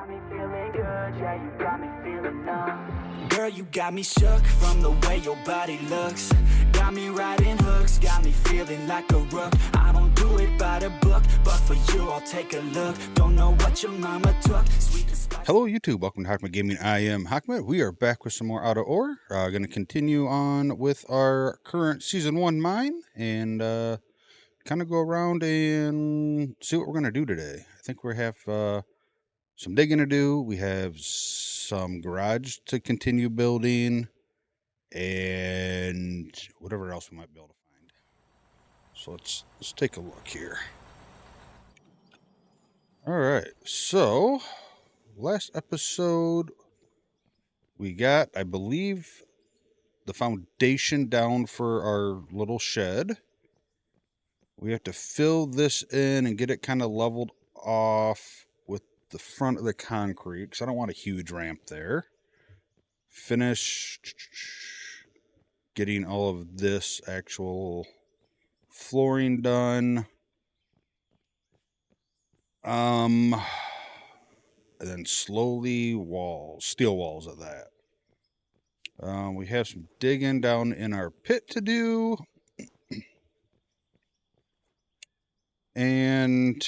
got me feeling good, yeah, you got me feeling numb. Girl, you got me shook from the way your body looks. Got me riding hooks, got me feeling like a rook. I don't do it by the book, but for you I'll take a look. Don't know what your mama took. Sweet and spicy. Hello YouTube, welcome to Hakmet Gaming. I am Hakmet. We are back with some more Out of Ore. Going to continue on with our current Season 1 mine and kind of go around and see what we're going to do today. I think we have some digging to do. We have some garage to continue building and whatever else we might be able to find. So let's take a look here. All right, so last episode we got, I believe, the foundation down for our little shed. We have to fill this in and get it kind of leveled off with the front of the concrete because I don't want a huge ramp there. Finish getting all of this actual flooring done. And then slowly steel walls of that. We have some digging down in our pit to do. And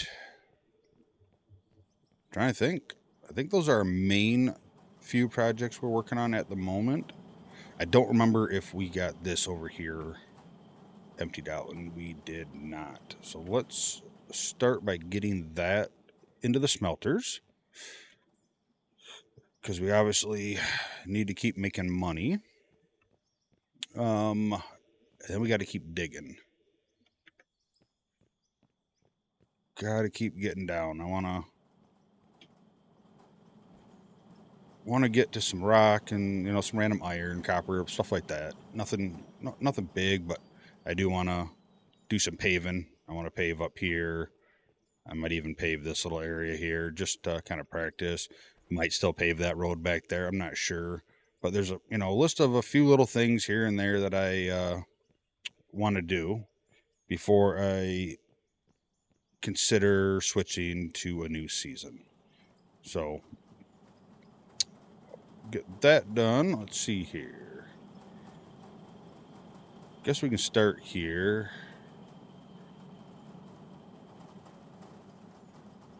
trying to think. I think those are our main few projects we're working on at the moment. I don't remember if we got this over here emptied out, and we did not. So let's start by getting that into the smelters, because we obviously need to keep making money. And then we got to keep digging. Got to keep getting down. I want to get to some rock and some random iron, copper, stuff like that. Nothing big, but I do want to do some paving. I want to pave up here. I might even pave this little area here just to kind of practice. Might still pave that road back there. I'm not sure, but there's a list of a few little things here and there that I want to do before I consider switching to a new season. So get that done. Let's see here. Guess we can start here.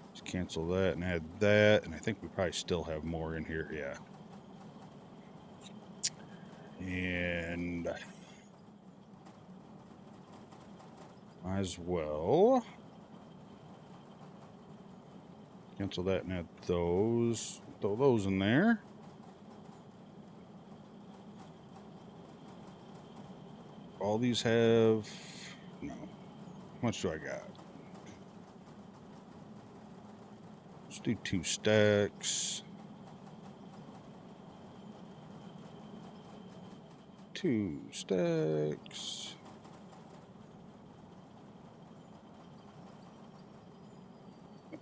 Let's cancel that and add that. And I think we probably still have more in here. Yeah. And might as well cancel that and add those. Throw those in there. All these have... No. How much do I got? Let's do 2 stacks. 2 stacks.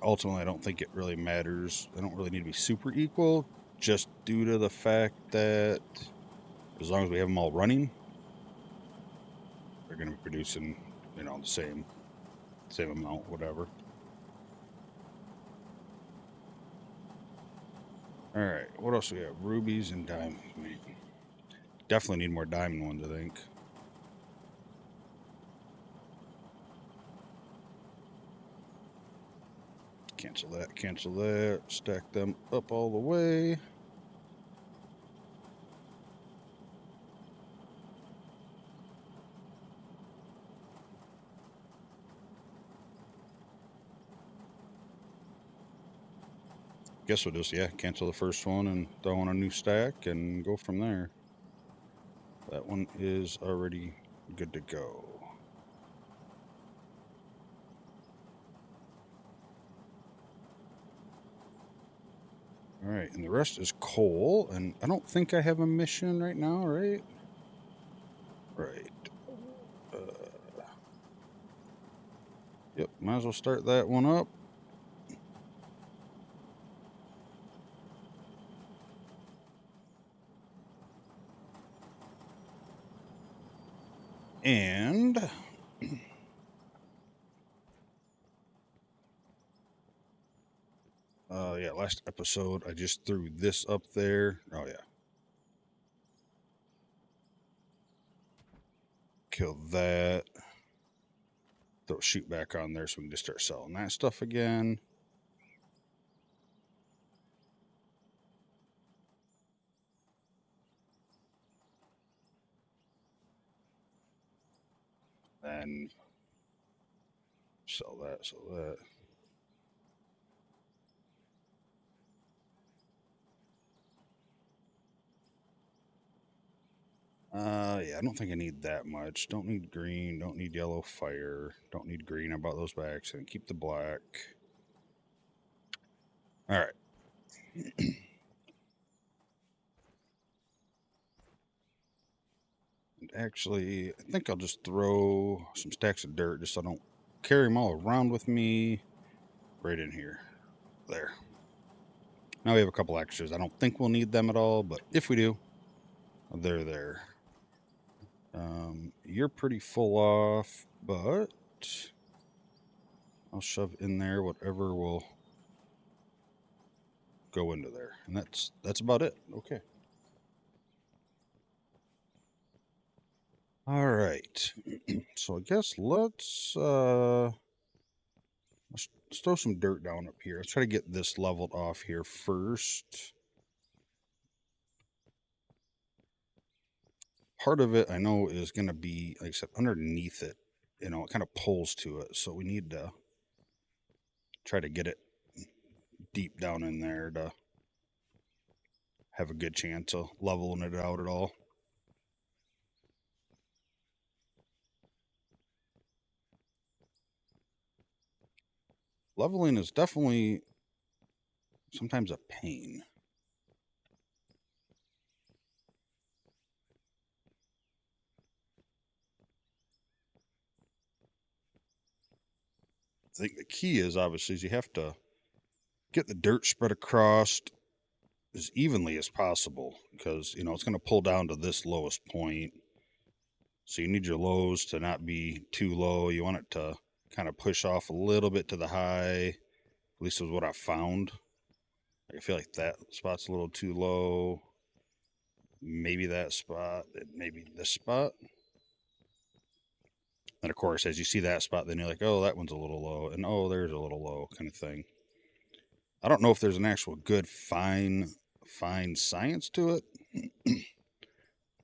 Ultimately, I don't think it really matters. I don't really need to be super equal, just due to the fact that as long as we have them all running, they're going to be producing, the same amount, whatever. All right, what else do we have? Rubies and diamonds. Definitely need more diamond ones, I think. Cancel that, stack them up all the way. Guess we'll just, cancel the first one and throw on a new stack and go from there. That one is already good to go. All right, and the rest is coal, and I don't think I have a mission right now, right? Right. Yep, might as well start that one up. And last episode, I just threw this up there. Oh, yeah. Kill that. Throw a chute back on there so we can just start selling that stuff again. Then sell that, sell that. Yeah, I don't think I need that much. Don't need green, don't need yellow fire, don't need green. I bought those by accident. Keep the black. All right. And actually, I think I'll just throw some stacks of dirt just so I don't carry them all around with me. Right in here. There. Now we have a couple extras. I don't think we'll need them at all, but if we do, they're there. You're pretty full off, but I'll shove in there whatever will go into there. And that's about it. Okay. All right. So I guess let's throw some dirt down up here. Let's try to get this leveled off here first. Part of it I know is going to be, like I said, underneath it. You know, it kind of pulls to it. So we need to try to get it deep down in there to have a good chance of leveling it out at all. Leveling is definitely sometimes a pain. I think the key is obviously is you have to get the dirt spread across as evenly as possible because, you know, it's going to pull down to this lowest point. So you need your lows to not be too low. You want it to kind of push off a little bit to the high. At least is what I found. I feel like that spot's a little too low. Maybe that spot, maybe this spot. And of course, as you see that spot, then you're like, oh, that one's a little low. And oh, there's a little low kind of thing. I don't know if there's an actual good fine science to it.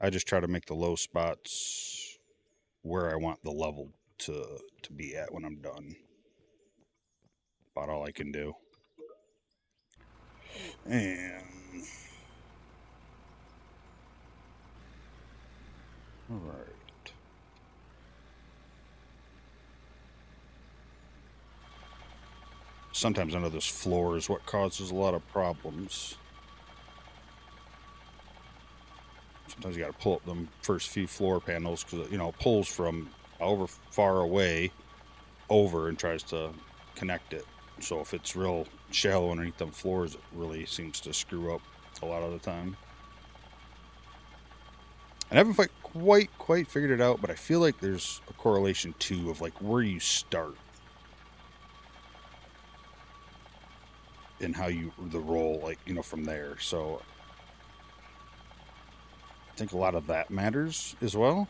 I just try to make the low spots where I want the level to be at when I'm done. About all I can do. And all right. Sometimes I know this floor is what causes a lot of problems. Sometimes you got to pull up them first few floor panels because, you know, it pulls from however far away over and tries to connect it. So if it's real shallow underneath them floors, it really seems to screw up a lot of the time. And I haven't quite figured it out, but I feel like there's a correlation too of like where you start and how the roll, like, you know, from there. So I think a lot of that matters as well.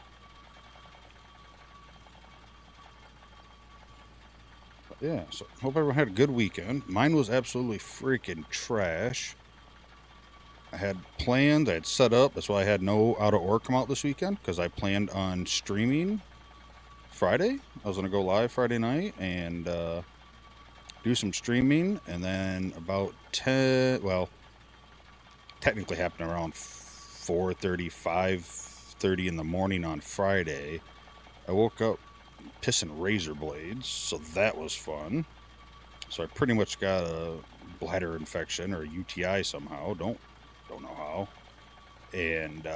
But yeah, so hope everyone had a good weekend. Mine was absolutely freaking trash. I had planned, I had set up, that's why I had no out of order come out this weekend, because I planned on streaming Friday. I was going to go live Friday night and do some streaming, and then about 10, well, technically happened around 4:30, 5:30 in the morning on Friday. I woke up pissing razor blades, so that was fun. So I pretty much got a bladder infection or a UTI somehow. Don't know how. And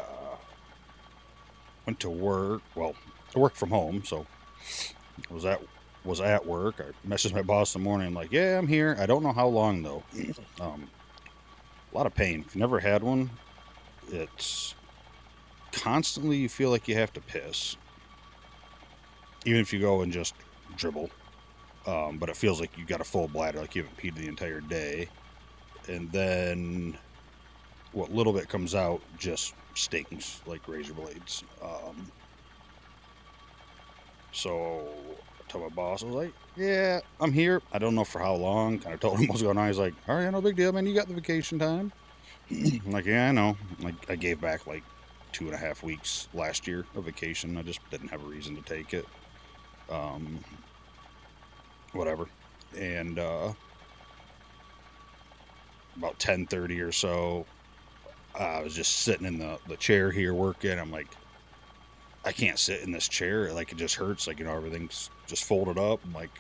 went to work. Well, I work from home, so was at work. I messaged my boss in the morning. I'm like, yeah, I'm here. I don't know how long though. A lot of pain. If you've never had one, it's constantly you feel like you have to piss. Even if you go and just dribble. But it feels like you got a full bladder, like you haven't peed the entire day. and then what little bit comes out just stings like razor blades. So I told my boss, I was like, yeah, I'm here. I don't know for how long. Kind of told him what's going on. He's like, all right, no big deal, man. You got the vacation time. I'm like, yeah, I know. Like, I gave back like 2.5 weeks last year of vacation. I just didn't have a reason to take it. Whatever. And about 10:30 or so, I was just sitting in the chair here working. I'm like, I can't sit in this chair. Like, it just hurts. Like, everything's just folded up. I'm like,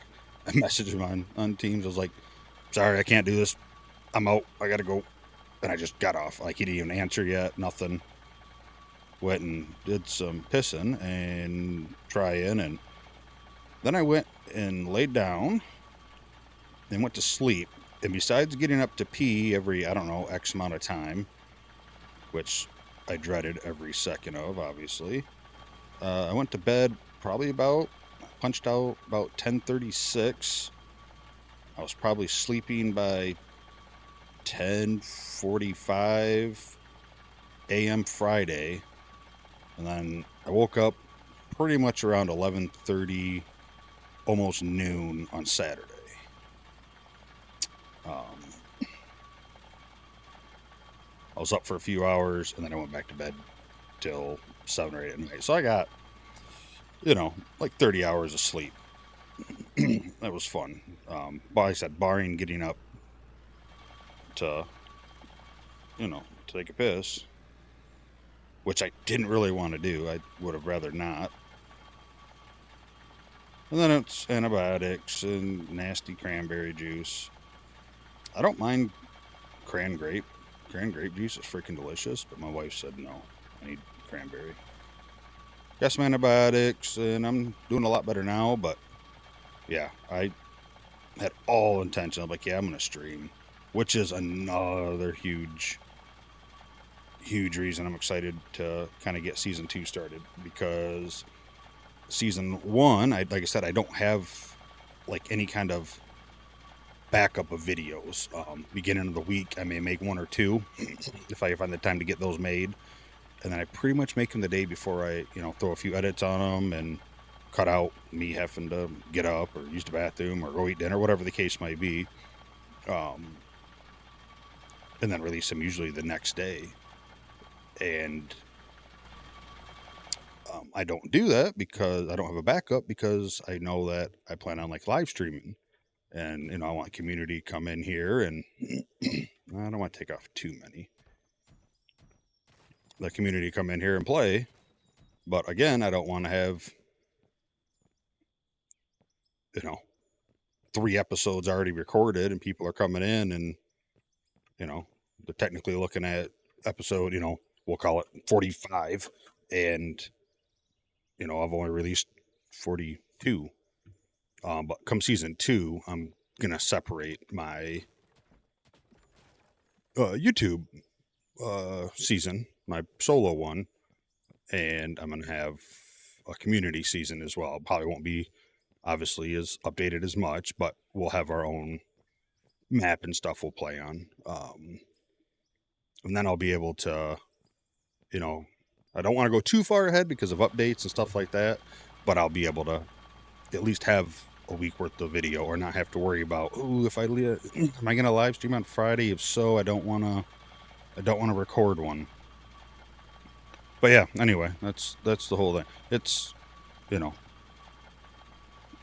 I messaged him on Teams. I was like, sorry, I can't do this. I'm out. I got to go. And I just got off. Like, he didn't even answer yet. Nothing. Went and did some pissing and trying. And then I went and laid down and went to sleep. And besides getting up to pee every, I don't know, X amount of time, which I dreaded every second of, obviously, I went to bed probably punched out about 10:36. I was probably sleeping by 10:45 a.m. Friday. And then I woke up pretty much around 11:30, almost noon on Saturday. I was up for a few hours, and then I went back to bed till 7 or 8 at night. So I got, like 30 hours of sleep. That was fun. But like I said, barring getting up to, to take a piss, which I didn't really want to do. I would have rather not. And then it's antibiotics and nasty cranberry juice. I don't mind cran grape. Cran grape juice is freaking delicious, but my wife said no. I need cranberry. Got some antibiotics, and I'm doing a lot better now, but yeah, I had all intention. I'm like, yeah, I'm going to stream, which is another huge reason I'm excited to kind of get season 2 started, because season 1, like I said, I don't have like any kind of backup of videos. Beginning of the week, I may make 1 or 2 if I find the time to get those made, and then I pretty much make them the day before I, throw a few edits on them and cut out me having to get up or use the bathroom or go eat dinner, whatever the case might be, and then release them usually the next day. And I don't do that because I don't have a backup, because I know that I plan on like live streaming, and I want community to come in here, and I don't want to take off too many. The community come in here and play, but again, I don't want to have 3 episodes already recorded and people are coming in and they're technically looking at episode, we'll call it 45, and I've only released 42. But come season 2, I'm gonna separate my YouTube season, my solo one, and I'm gonna have a community season as well. Probably won't be obviously as updated as much, but we'll have our own map and stuff we'll play on. And then I'll be able to, I don't want to go too far ahead because of updates and stuff like that, but I'll be able to at least have a week worth of video, or not have to worry about, if am I going to live stream on Friday? If so, I don't want to record one. But yeah, anyway, that's the whole thing. It's,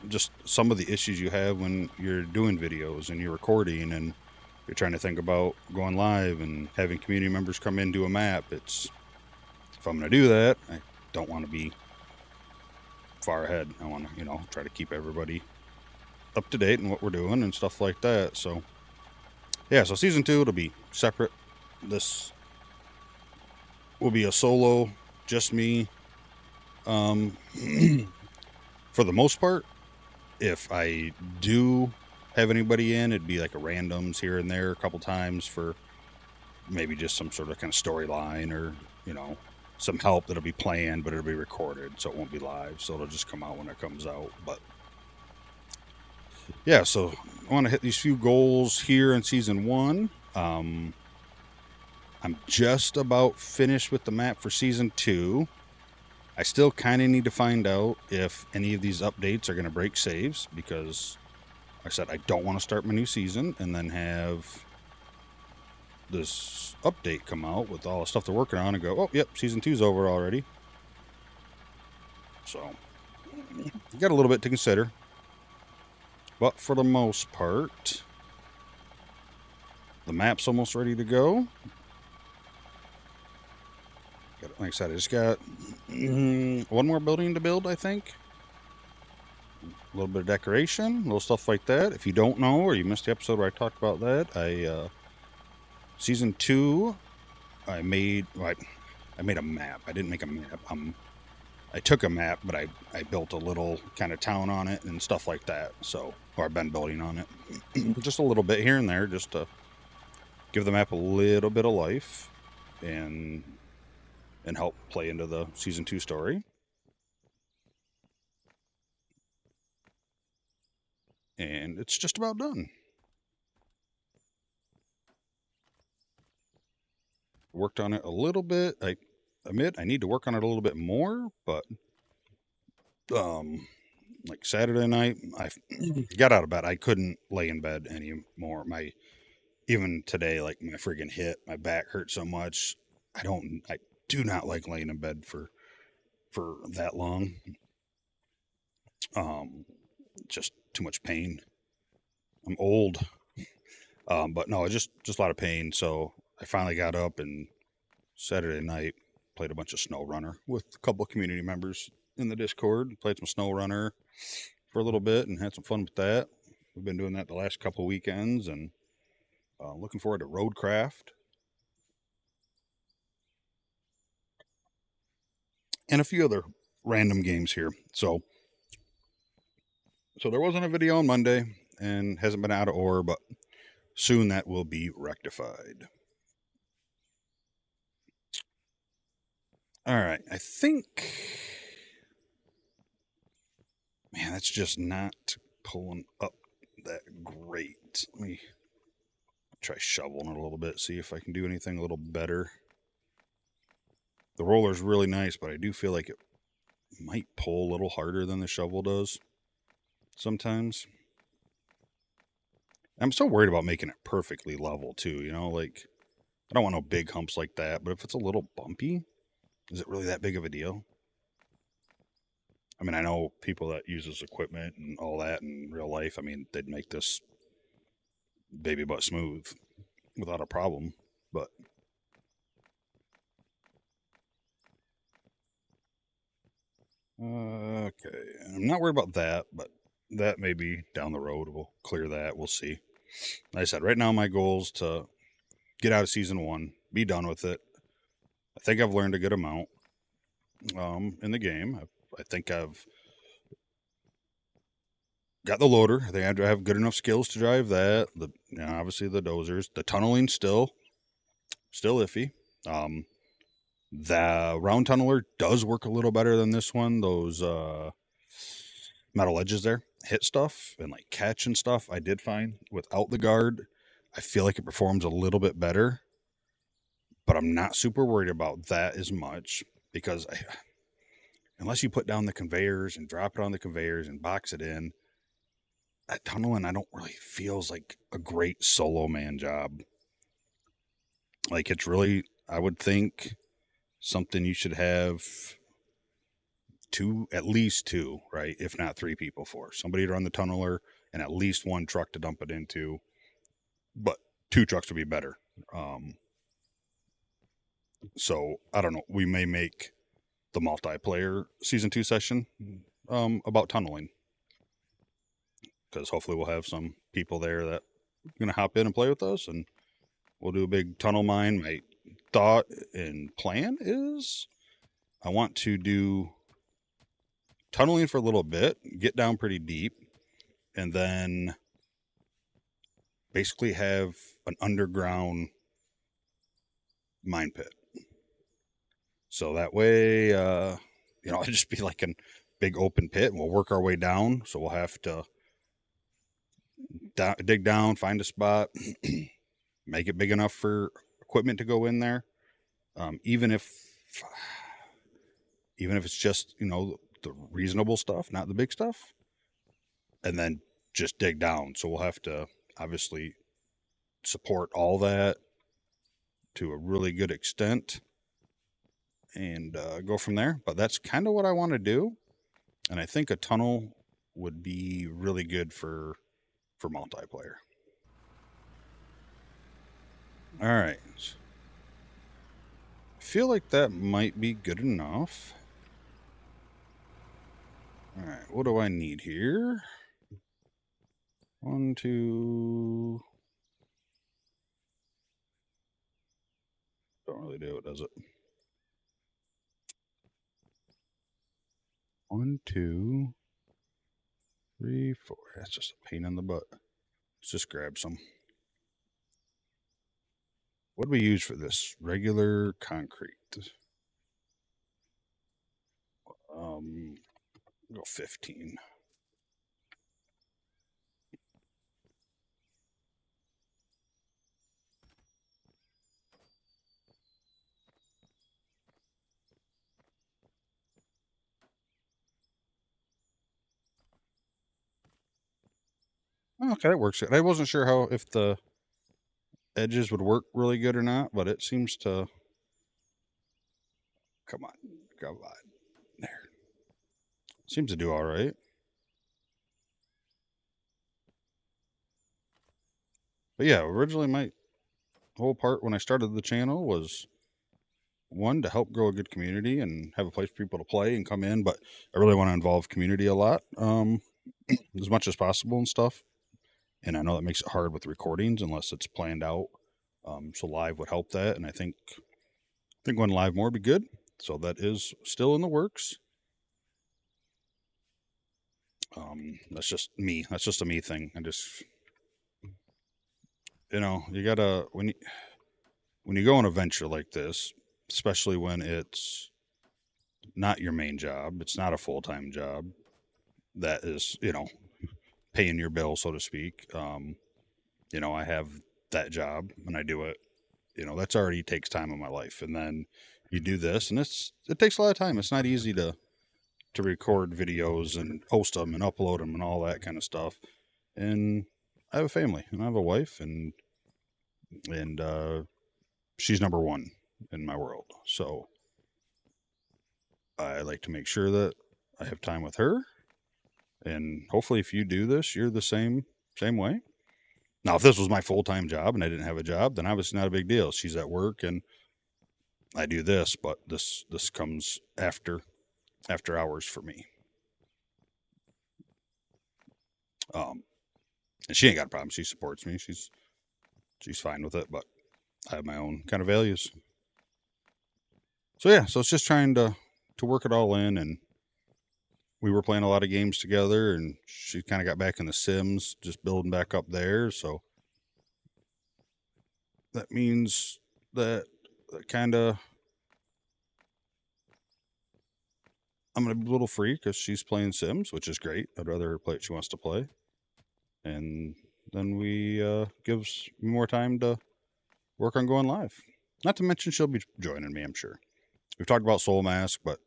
just some of the issues you have when you're doing videos and you're recording and you're trying to think about going live and having community members come in, do a map. If I'm going to do that, I don't want to be far ahead. I want to, try to keep everybody up to date in what we're doing and stuff like that. So yeah, so season 2, it'll be separate. This will be a solo, just me. For the most part, if I do have anybody in, it'd be like a randoms here and there a couple times for maybe just some sort of kind of storyline, or some help that'll be planned, but it'll be recorded, so it won't be live, so it'll just come out when it comes out. But yeah, so I want to hit these few goals here in season 1. I'm just about finished with the map for Season 2. I still kind of need to find out if any of these updates are going to break saves, because like I said, I don't want to start my new season and then have this update come out with all the stuff they're working on and go, oh, yep, Season 2's over already. So, you got a little bit to consider. But for the most part, the map's almost ready to go. Like I said, I just got one more building to build, I think. A little bit of decoration, little stuff like that. If you don't know, or you missed the episode where I talked about that, Season 2, I made a map. I didn't make a map. I took a map, but I built a little kind of town on it and stuff like that. So, or I've been building on it. Just a little bit here and there, just to give the map a little bit of life and help play into the Season 2 story. And it's just about done. Worked on it a little bit. I admit I need to work on it a little bit more, but like Saturday night, I got out of bed. I couldn't lay in bed anymore. Even today, like my friggin' hit, my back hurt so much. I do not like laying in bed for that long. Just too much pain. I'm old. But no, just a lot of pain. So I finally got up, and Saturday night played a bunch of SnowRunner with a couple of community members in the Discord. Played some SnowRunner for a little bit and had some fun with that. We've been doing that the last couple of weekends, and looking forward to Roadcraft and a few other random games here. So there wasn't a video on Monday and hasn't been out of order, but soon that will be rectified. All right, I think, man, that's just not pulling up that great. Let me try shoveling it a little bit, see if I can do anything a little better. The roller's really nice, but I do feel like it might pull a little harder than the shovel does sometimes. I'm so worried about making it perfectly level too, like I don't want no big humps like that, but if it's a little bumpy, is it really that big of a deal? I mean, I know people that uses equipment and all that in real life, I mean, they'd make this baby butt smooth without a problem, but okay, I'm not worried about that, but that may be down the road. We'll clear that. We'll see. Like I said, right now my goal is to get out of Season 1, be done with it. I think I've learned a good amount in the game. I think I've got the loader. I think I have good enough skills to drive that. Obviously the dozers. The tunneling still iffy. The round tunneler does work a little better than this one. Those metal edges there hit stuff and like catch and stuff. I did find without the guard, I feel like it performs a little bit better, but I'm not super worried about that as much because unless you put down the conveyors and drop it on the conveyors and box it in, that tunneling I don't really feels like a great solo man job. Like it's really, I would think something you should have at least two, right? If not three people for. Somebody to run the tunneler and at least one truck to dump it into. But two trucks would be better. So I don't know. We may make the multiplayer Season 2 session about tunneling. Because hopefully we'll have some people there that are going to hop in and play with us. And we'll do a big tunnel mine. My thought and plan is I want to do tunneling for a little bit, get down pretty deep, and then basically have an underground mine pit. So that way, it'll just be like a big open pit, and we'll work our way down. So we'll have to dig down, find a spot, make it big enough for equipment to go in there. Even if it's just, the reasonable stuff, not the big stuff, and then just dig down. So we'll have to obviously support all that to a really good extent and go from there. But that's kind of what I want to do. And I think a tunnel would be really good for multiplayer. All right. I feel like that might be good enough. All right, what do I need here? 1, 2. Don't really do it, does it? 1, 2, 3, 4. That's just a pain in the butt. Let's just grab some. What do we use for this? Regular concrete. Go 15. Okay, that works. I wasn't sure if the edges would work really good or not, but it seems to. Come on. There. Seems to do all right. But yeah, originally my whole part when I started the channel was, one, to help grow a good community and have a place for people to play and come in, but I really want to involve community a lot, as much as possible and stuff. And I know that makes it hard with recordings unless it's planned out. So live would help that, and I think going live more would be good. So that is still in the works. That's just me. That's just a me thing. I just, you gotta when you go on a venture like this, especially when it's not your main job, it's not a full-time job that is, paying your bill, so to speak. I have that job and I do it. That's already takes time in my life, and then you do this, and it takes a lot of time. It's not easy to record videos and post them and upload them and all that kind of stuff. And I have a family and I have a wife, and she's number one in my world. So I like to make sure that I have time with her. And hopefully if you do this, you're the same way. Now, if this was my full-time job and I didn't have a job, then obviously not a big deal. She's at work and I do this, but this comes after hours for me. And she ain't got a problem. She supports me. She's fine with it, but I have my own kind of values. So yeah, so it's just trying to work it all in. And we were playing a lot of games together, and she kind of got back in the Sims, just building back up there. So that means that kind of I'm going to be a little free because she's playing Sims, which is great. I'd rather her play what she wants to play. And then we gives me more time to work on going live. Not to mention she'll be joining me, I'm sure. We've talked about Soul Mask, but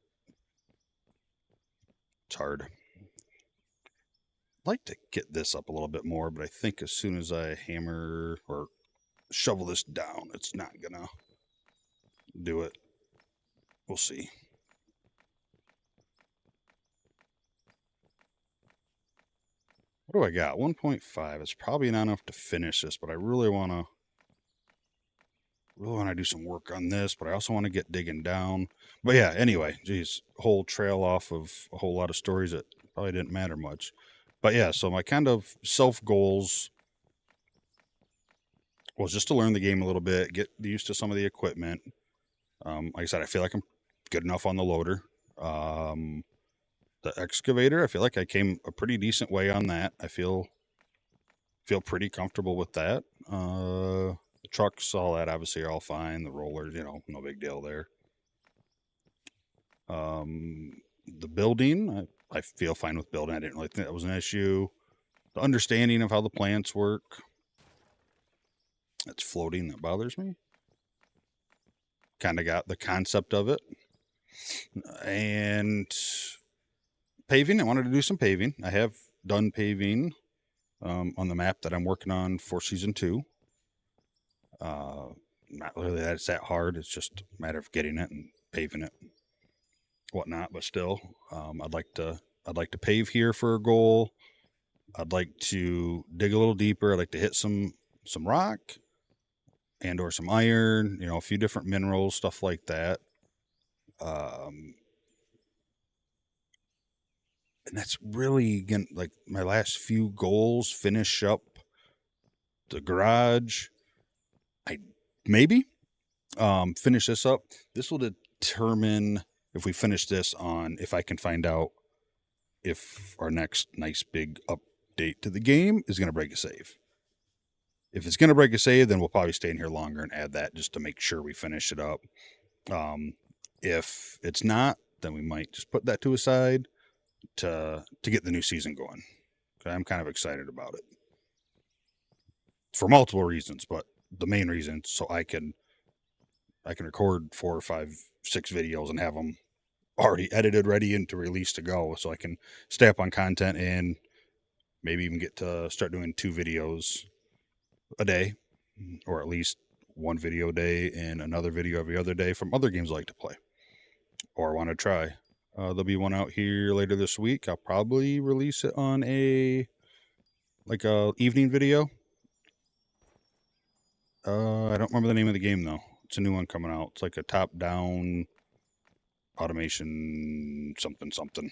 it's hard. I'd like to get this up a little bit more, but I think as soon as I hammer or shovel this down, it's not gonna do it. We'll see. What do I got? 1.5. It's probably not enough to finish this, but I really want to do some work on this, but I also want to get digging down. But yeah, anyway, geez, whole trail off of a whole lot of stories that probably didn't matter much. But yeah, so my kind of self goals was just to learn the game a little bit, get used to some of the equipment. Like I said, I feel like I'm good enough on the loader. The excavator, I feel like I came a pretty decent way on that. I feel pretty comfortable with that. The trucks, all that obviously are all fine. The rollers, no big deal there. The building, I feel fine with building. I didn't really think that was an issue. The understanding of how the plants work, It's floating that bothers me. Kind of got the concept of it. And paving, I wanted to do some paving. I have done paving on the map that I'm working on for season 2. Not really that it's that hard. It's just a matter of getting it and paving it, whatnot. But still, I'd like to pave here for a goal. I'd like to dig a little deeper. I'd like to hit some rock and or some iron. A few different minerals, stuff like that. And that's really again like my last few goals. Finish up the garage. I maybe finish this up. This will determine if we finish this on if I can find out if our next nice big update to the game is going to break a save. If it's going to break a save, then we'll probably stay in here longer and add that just to make sure we finish it up. If it's not, then we might just put that to a side to get the new season going. I'm kind of excited about it for multiple reasons, but the main reason so I can record 4 or 5, 6 videos and have them already edited, ready, and to release to go, so I can stay up on content and maybe even get to start doing 2 videos a day, or at least 1 video a day and another video every other day from other games I like to play or want to try. There'll be one out here later this week. I'll probably release it on a evening video. I don't remember the name of the game though. It's a new one coming out. It's like a top-down automation something.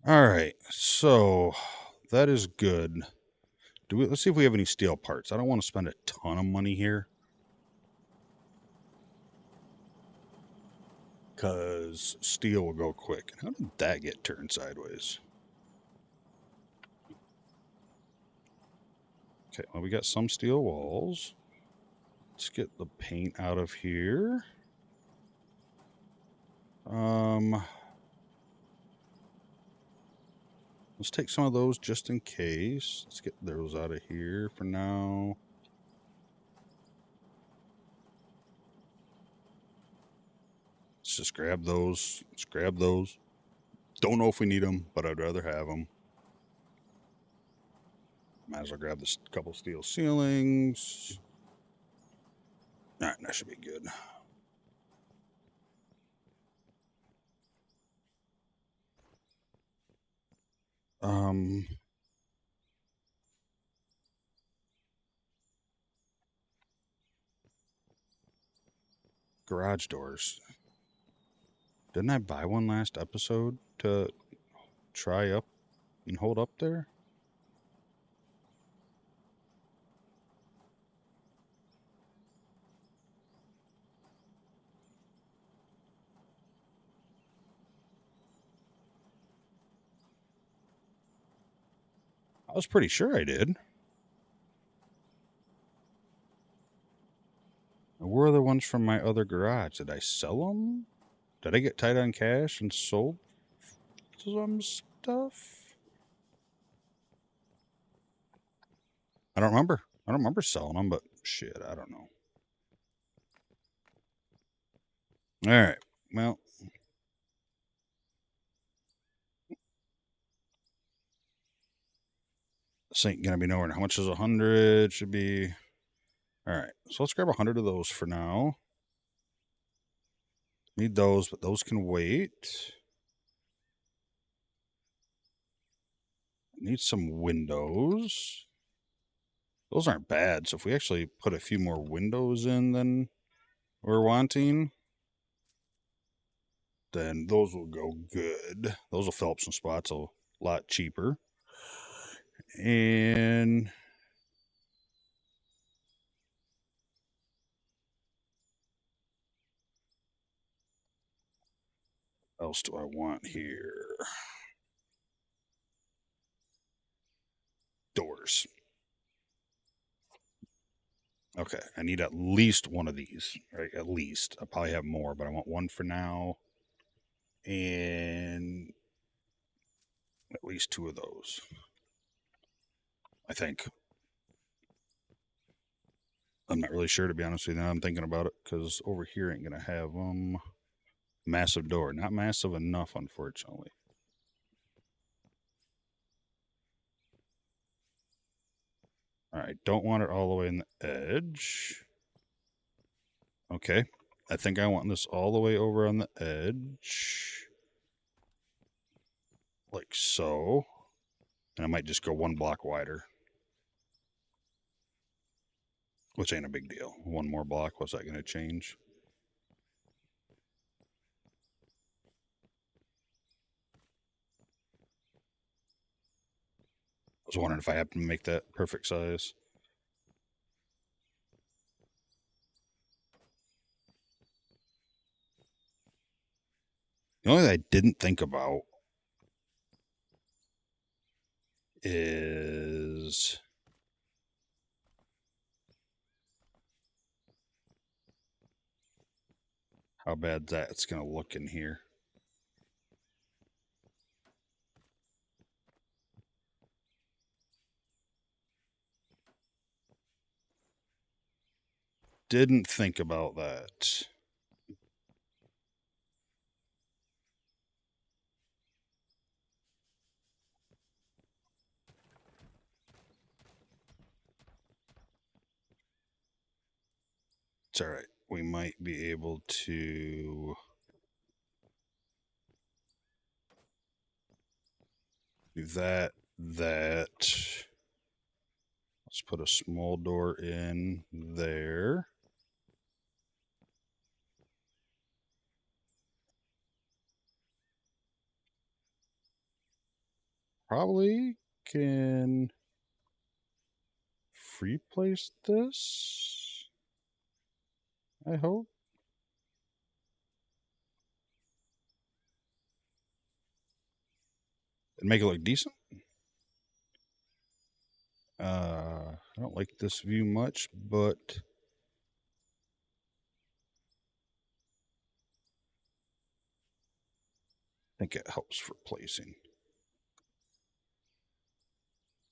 All right, so that is good. Let's see if we have any steel parts. I don't want to spend a ton of money here, because steel will go quick. How did that get turned sideways? Okay, well, we got some steel walls. Let's get the paint out of here. Let's take some of those just in case. Let's get those out of here for now. Let's just grab those. Let's grab those. Don't know if we need them, but I'd rather have them. Might as well grab this couple steel ceilings. All right, that should be good. Garage doors. Didn't I buy one last episode to try up and hold up there? I was pretty sure I did. Where are the ones from my other garage? Did I sell them? Did I get tight on cash and sold some stuff? I don't remember. I don't remember selling them, but shit, I don't know. All right. Well, this ain't gonna be nowhere. How much is 100? Should be. All right. So let's grab 100 of those for now. Need those, but those can wait. Need some windows. Those aren't bad. So if we actually put a few more windows in than we're wanting, then those will go good. Those will fill up some spots a lot cheaper. And what else do I want here? Doors. Okay, I need at least one of these, right? At least. I'll probably have more, but I want one for now. And at least 2 of those, I think. I'm not really sure, to be honest with you. Now I'm thinking about it, because over here ain't going to have massive door. Not massive enough, unfortunately. All right, don't want it all the way in the edge. Okay, I think I want this all the way over on the edge. Like so. And I might just go 1 block wider. Which ain't a big deal. 1 more block, what's that going to change? I was wondering if I happen to make that perfect size. The only thing I didn't think about is how bad that's going to look in here. Didn't think about that. It's all right. We might be able to do that. Let's put a small door in there. Probably can free place this, I hope. And make it look decent. I don't like this view much, but I think it helps for placing.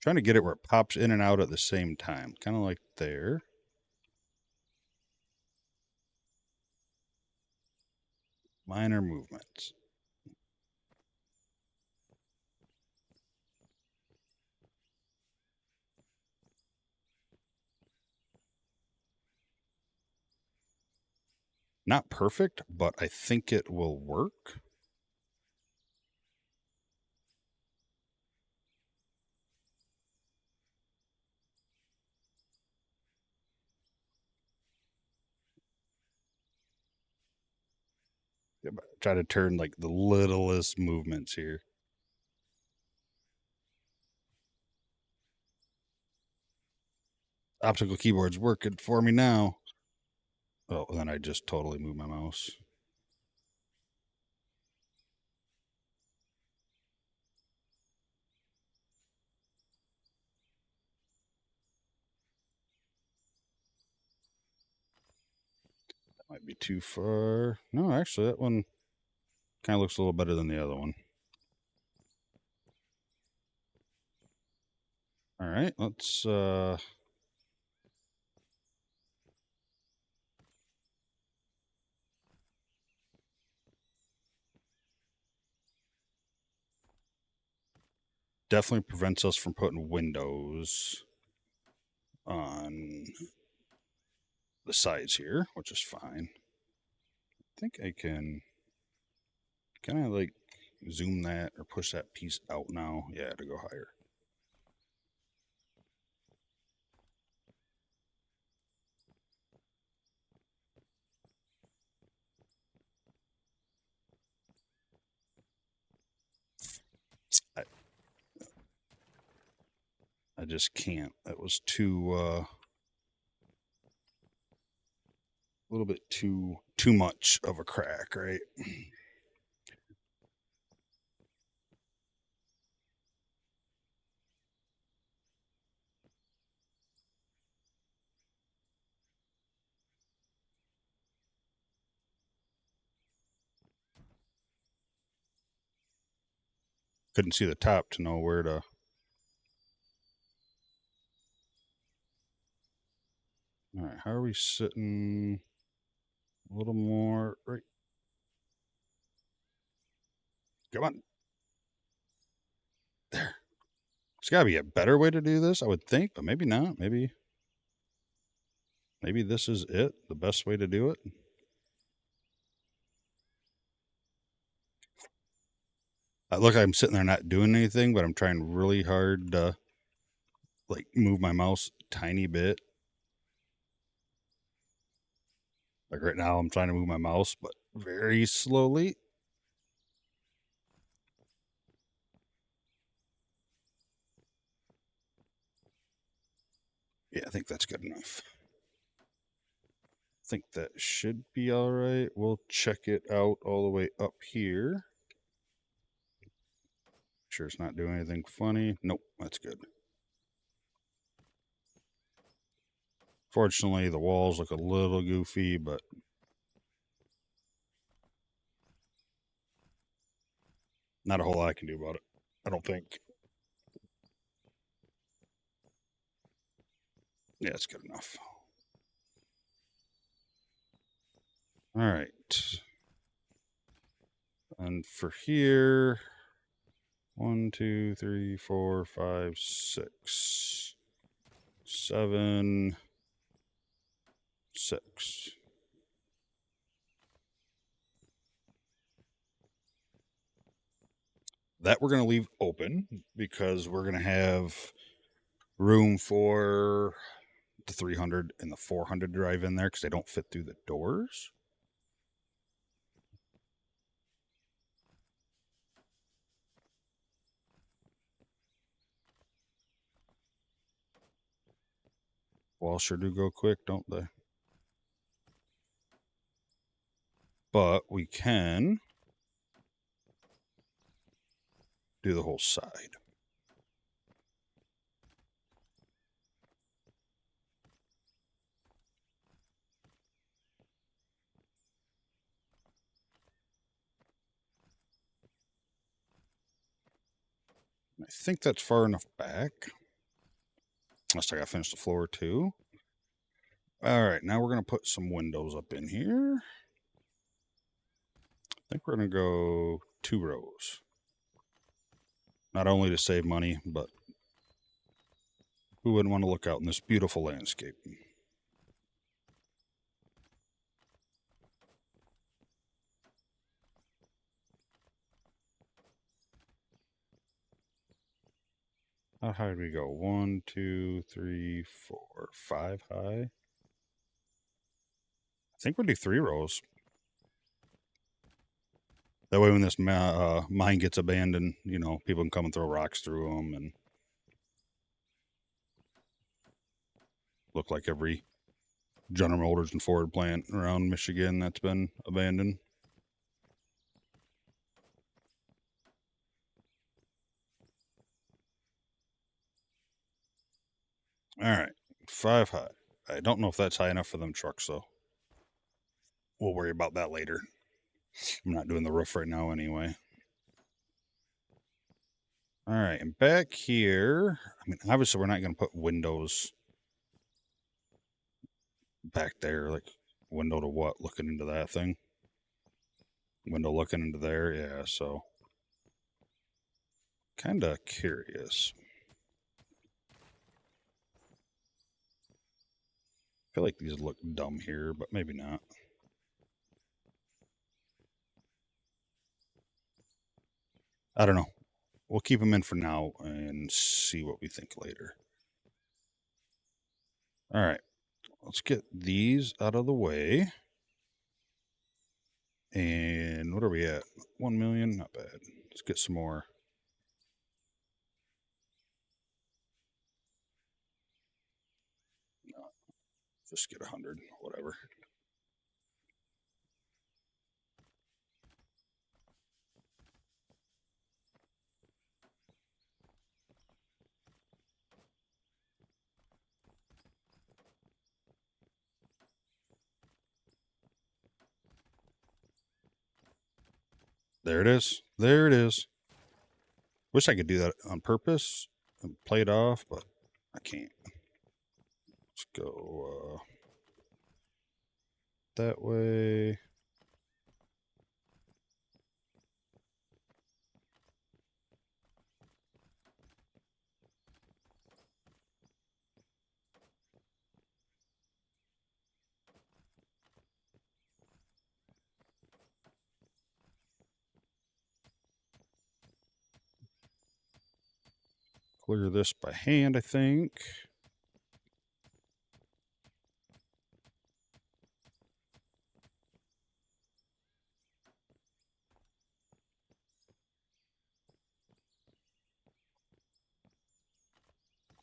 Trying to get it where it pops in and out at the same time, kind of like there. Minor movements. Not perfect, but I think it will work. Try to turn like the littlest movements here. Optical keyboard's working for me now. Oh, then I just totally moved my mouse. That might be too far. No, actually, that one kind of looks a little better than the other one. All right, let's definitely prevents us from putting windows on the sides here, which is fine. I think I can I like zoom that or push that piece out now. Yeah, to go higher. I just can't. That was too a little bit too much of a crack, right? Couldn't see the top to know where to. All right, how are we sitting? A little more right. Come on. There. There's got to be a better way to do this, I would think, but maybe not. Maybe this is it, the best way to do it. I look like I'm sitting there not doing anything, but I'm trying really hard to like move my mouse a tiny bit. Like right now, I'm trying to move my mouse, but very slowly. Yeah, I think that's good enough. I think that should be all right. We'll check it out all the way up here. Sure it's not doing anything funny. Nope, that's good. Fortunately, the walls look a little goofy, but not a whole lot I can do about it, I don't think. Yeah, it's good enough. All right. And for here, 1, 2, 3, 4, 5, 6, 7, 6. That we're going to leave open because we're going to have room for the 300 and the 400 drive in there because they don't fit through the doors. Walls sure do go quick, don't they? But we can do the whole side. I think that's far enough back. Unless I got to finish the floor too. All right, now we're going to put some windows up in here. I think we're going to go 2 rows. Not only to save money, but who wouldn't want to look out in this beautiful landscape? How high do we go? 1, 2, 3, 4, 5 high. I think we'll do 3 rows. That way when this mine gets abandoned, you know, people can come and throw rocks through them and look like every General Motors and Ford plant around Michigan that's been abandoned. All right, 5 high. I don't know if that's high enough for them trucks, though. We'll worry about that later. I'm not doing the roof right now anyway. All right, and back here, I mean, obviously we're not going to put windows back there. Like, window to what? Looking into that thing? Window looking into there? Yeah, so kind of curious. I feel like these look dumb here, but maybe not. I don't know. We'll keep them in for now and see what we think later. All right, let's get these out of the way. And what are we at? 1 million? Not bad. Let's get some more. No, just get 100, whatever. There it is. There it is. Wish I could do that on purpose and play it off, but I can't. Let's go that way. Clear this by hand, I think.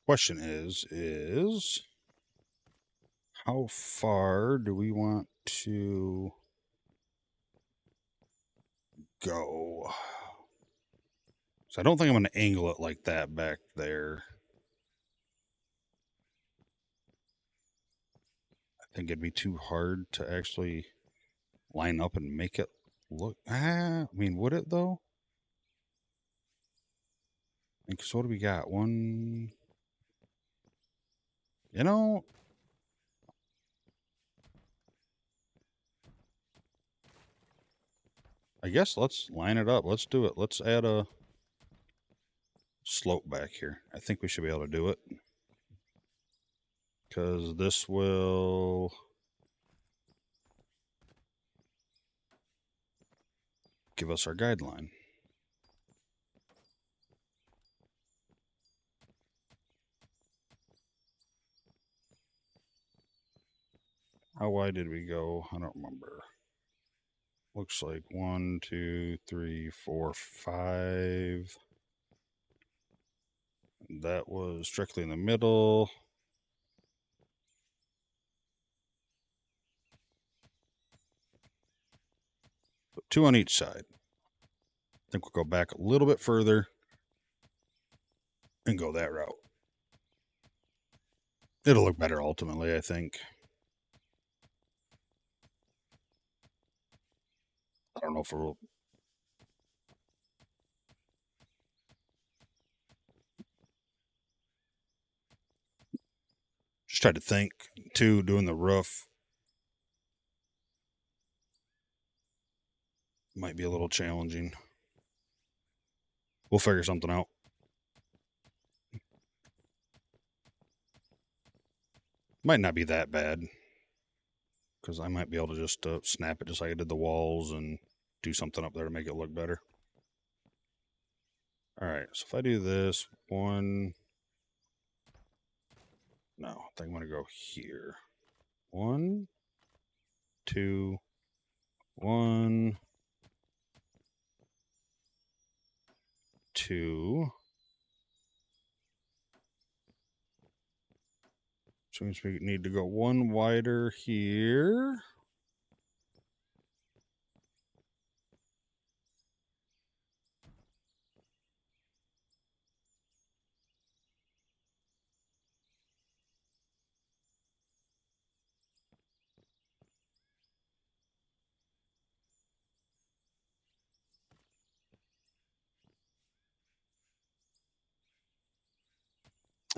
Question is how far do we want to go? So I don't think I'm going to angle it like that back there. I think it'd be too hard to actually line up and make it look. I mean, would it though? Because what do we got? One. You know, I guess let's line it up. Let's do it. Let's add a slope back here. I think we should be able to do it. Because this will give us our guideline. How wide did we go? I don't remember. Looks like 1, 2, 3, 4, 5. That was strictly in the middle. So 2 on each side. I think we'll go back a little bit further and go that route. It'll look better ultimately, I think. I don't know if we'll... Just tried to think, too, doing the roof might be a little challenging. We'll figure something out. Might not be that bad. Because I might be able to just snap it just like I did the walls and do something up there to make it look better. Alright, so if I do this, 1... No, I think I'm going to go here. 1, 2, 1, 2. So means we need to go 1 wider here.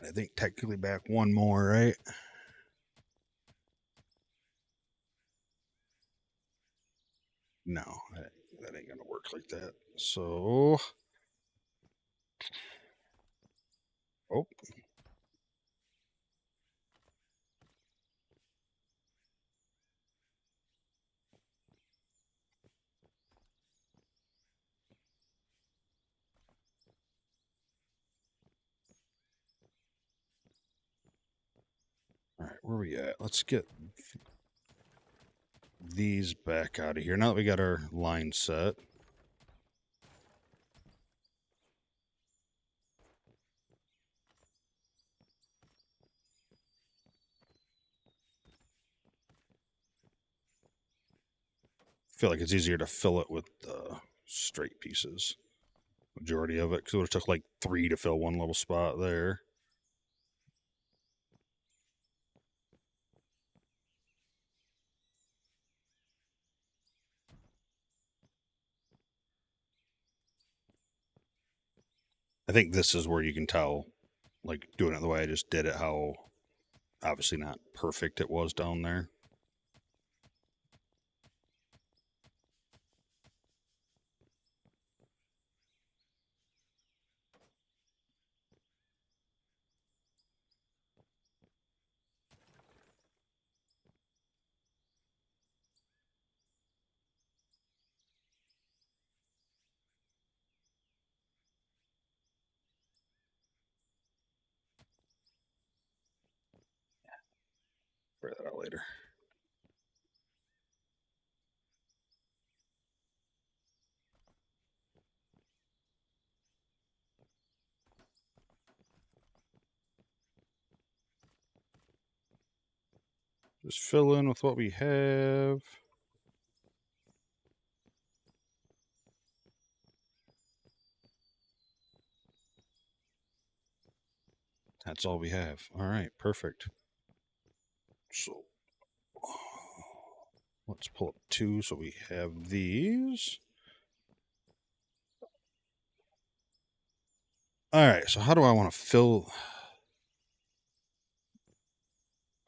I think technically back 1 more, right? No, that ain't gonna work like that. So, oh, all right, where are we at? Let's get these back out of here. Now that we got our line set. I feel like it's easier to fill it with straight pieces. Majority of it, because it would have took like 3 to fill one little spot there. I think this is where you can tell, like doing it the way I just did it, how obviously not perfect it was down there. figure that out later. Just fill in with what we have. That's all we have. All right, perfect. So let's pull up 2 so we have these. All right, so how do I want to fill?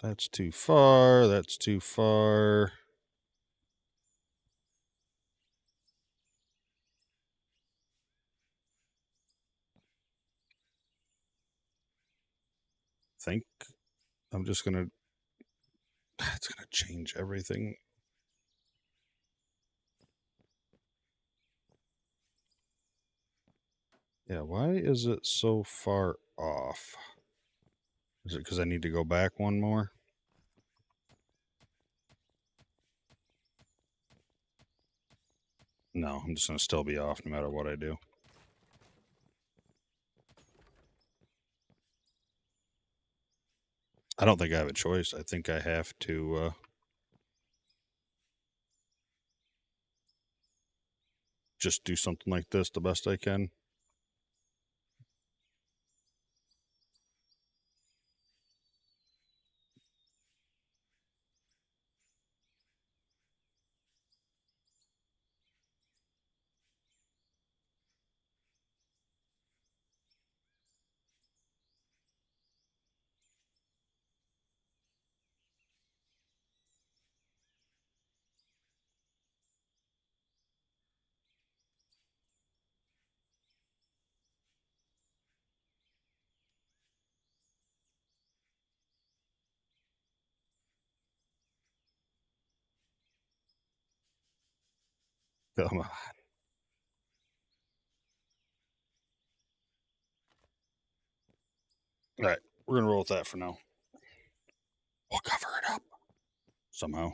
That's too far. That's too far. Think I'm just gonna. It's gonna change everything. Yeah, why is it so far off? Is it because I need to go back one more? No, I'm just gonna still be off no matter what I do. I don't think I have a choice. I think I have to just do something like this the best I can. Come on. All right, we're gonna roll with that for now. We'll cover it up somehow.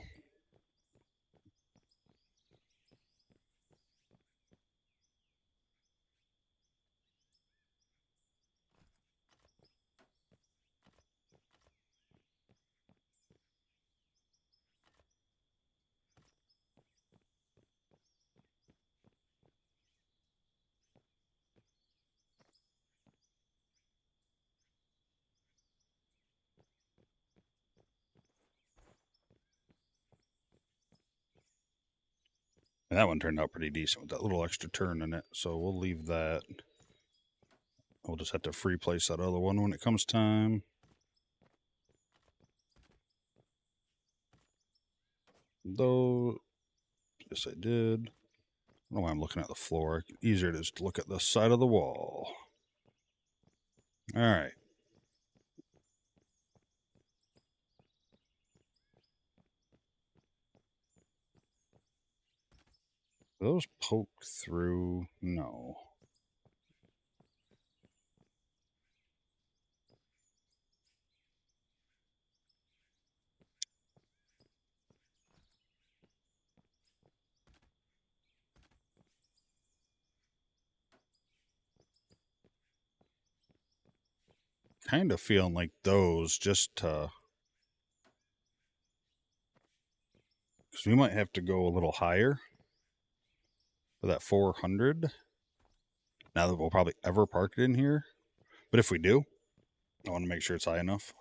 And that one turned out pretty decent with that little extra turn in it. So we'll leave that. We'll just have to free place that other one when it comes time. Though, yes, I did. I don't know why I'm looking at the floor. Easier to just look at the side of the wall. All right. Those poke through? No. Kind of feeling like those just to... Because we might have to go a little higher for that 400. Now that we'll probably ever park it in here. But if we do, I want to make sure it's high enough.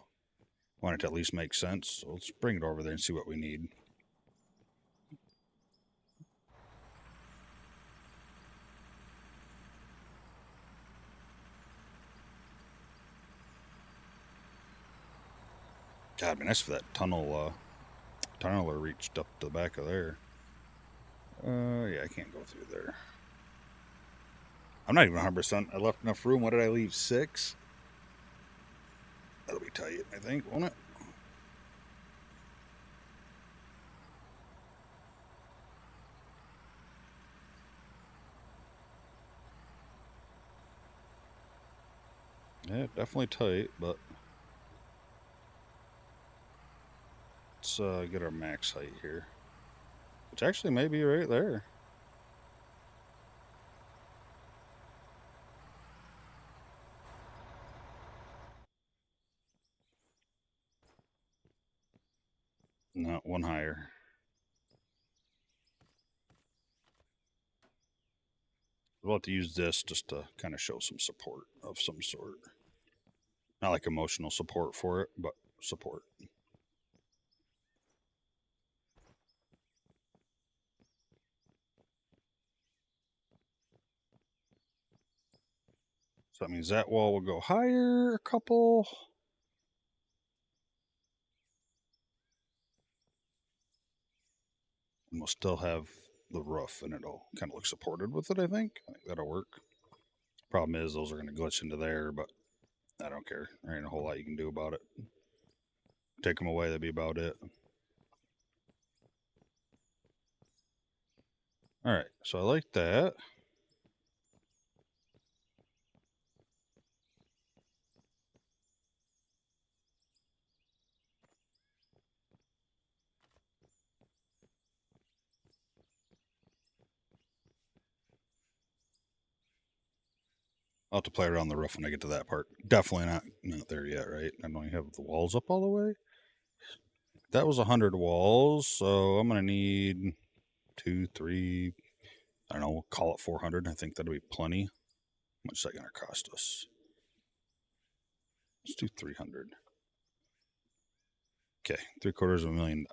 I want it to at least make sense. So let's bring it over there and see what we need. God, it'd be nice for that tunneler reached up to the back of there. Yeah, I can't go through there. I'm not even 100%. I left enough room. What did I leave? 6? That'll be tight, I think, won't it? Yeah, definitely tight, but... let's get our max height here, which actually may be right there. No, one higher. We'll have to use this just to kind of show some support of some sort. Not like emotional support for it, but support. So that means that wall will go higher a couple. And we'll still have the roof, and it'll kind of look supported with it, I think. I think that'll work. Problem is, those are going to glitch into there, but I don't care. There ain't a whole lot you can do about it. Take them away, that'd be about it. Alright, so I like that. I'll have to play around the roof when I get to that part. Definitely not there yet, right? I don't even have the walls up all the way. That was 100 walls, so I'm going to need 2, 3, I don't know, we'll call it 400. I think that'll be plenty. How much is that going to cost us? Let's do 300. Okay, $750,000.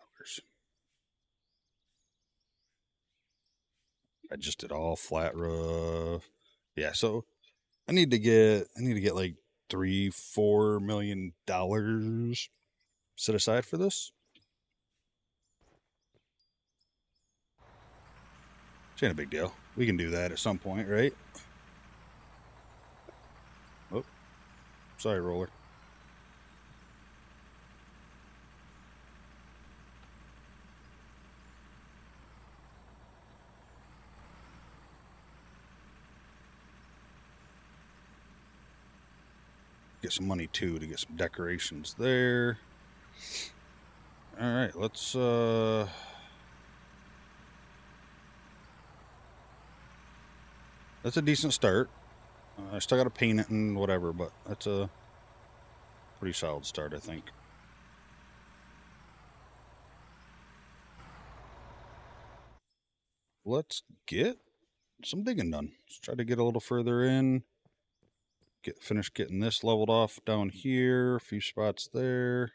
I just did all flat roof. Yeah, so I need to get like $3-4 million set aside for this. Which ain't a big deal. We can do that at some point, right? Oh, sorry, roller. Get some money too to get some decorations there. All right, let's that's a decent start. I still got to paint it and whatever, but that's a pretty solid start, I think. Let's get some digging done. Let's try to get a little further in. Finish getting this leveled off down here. A few spots there.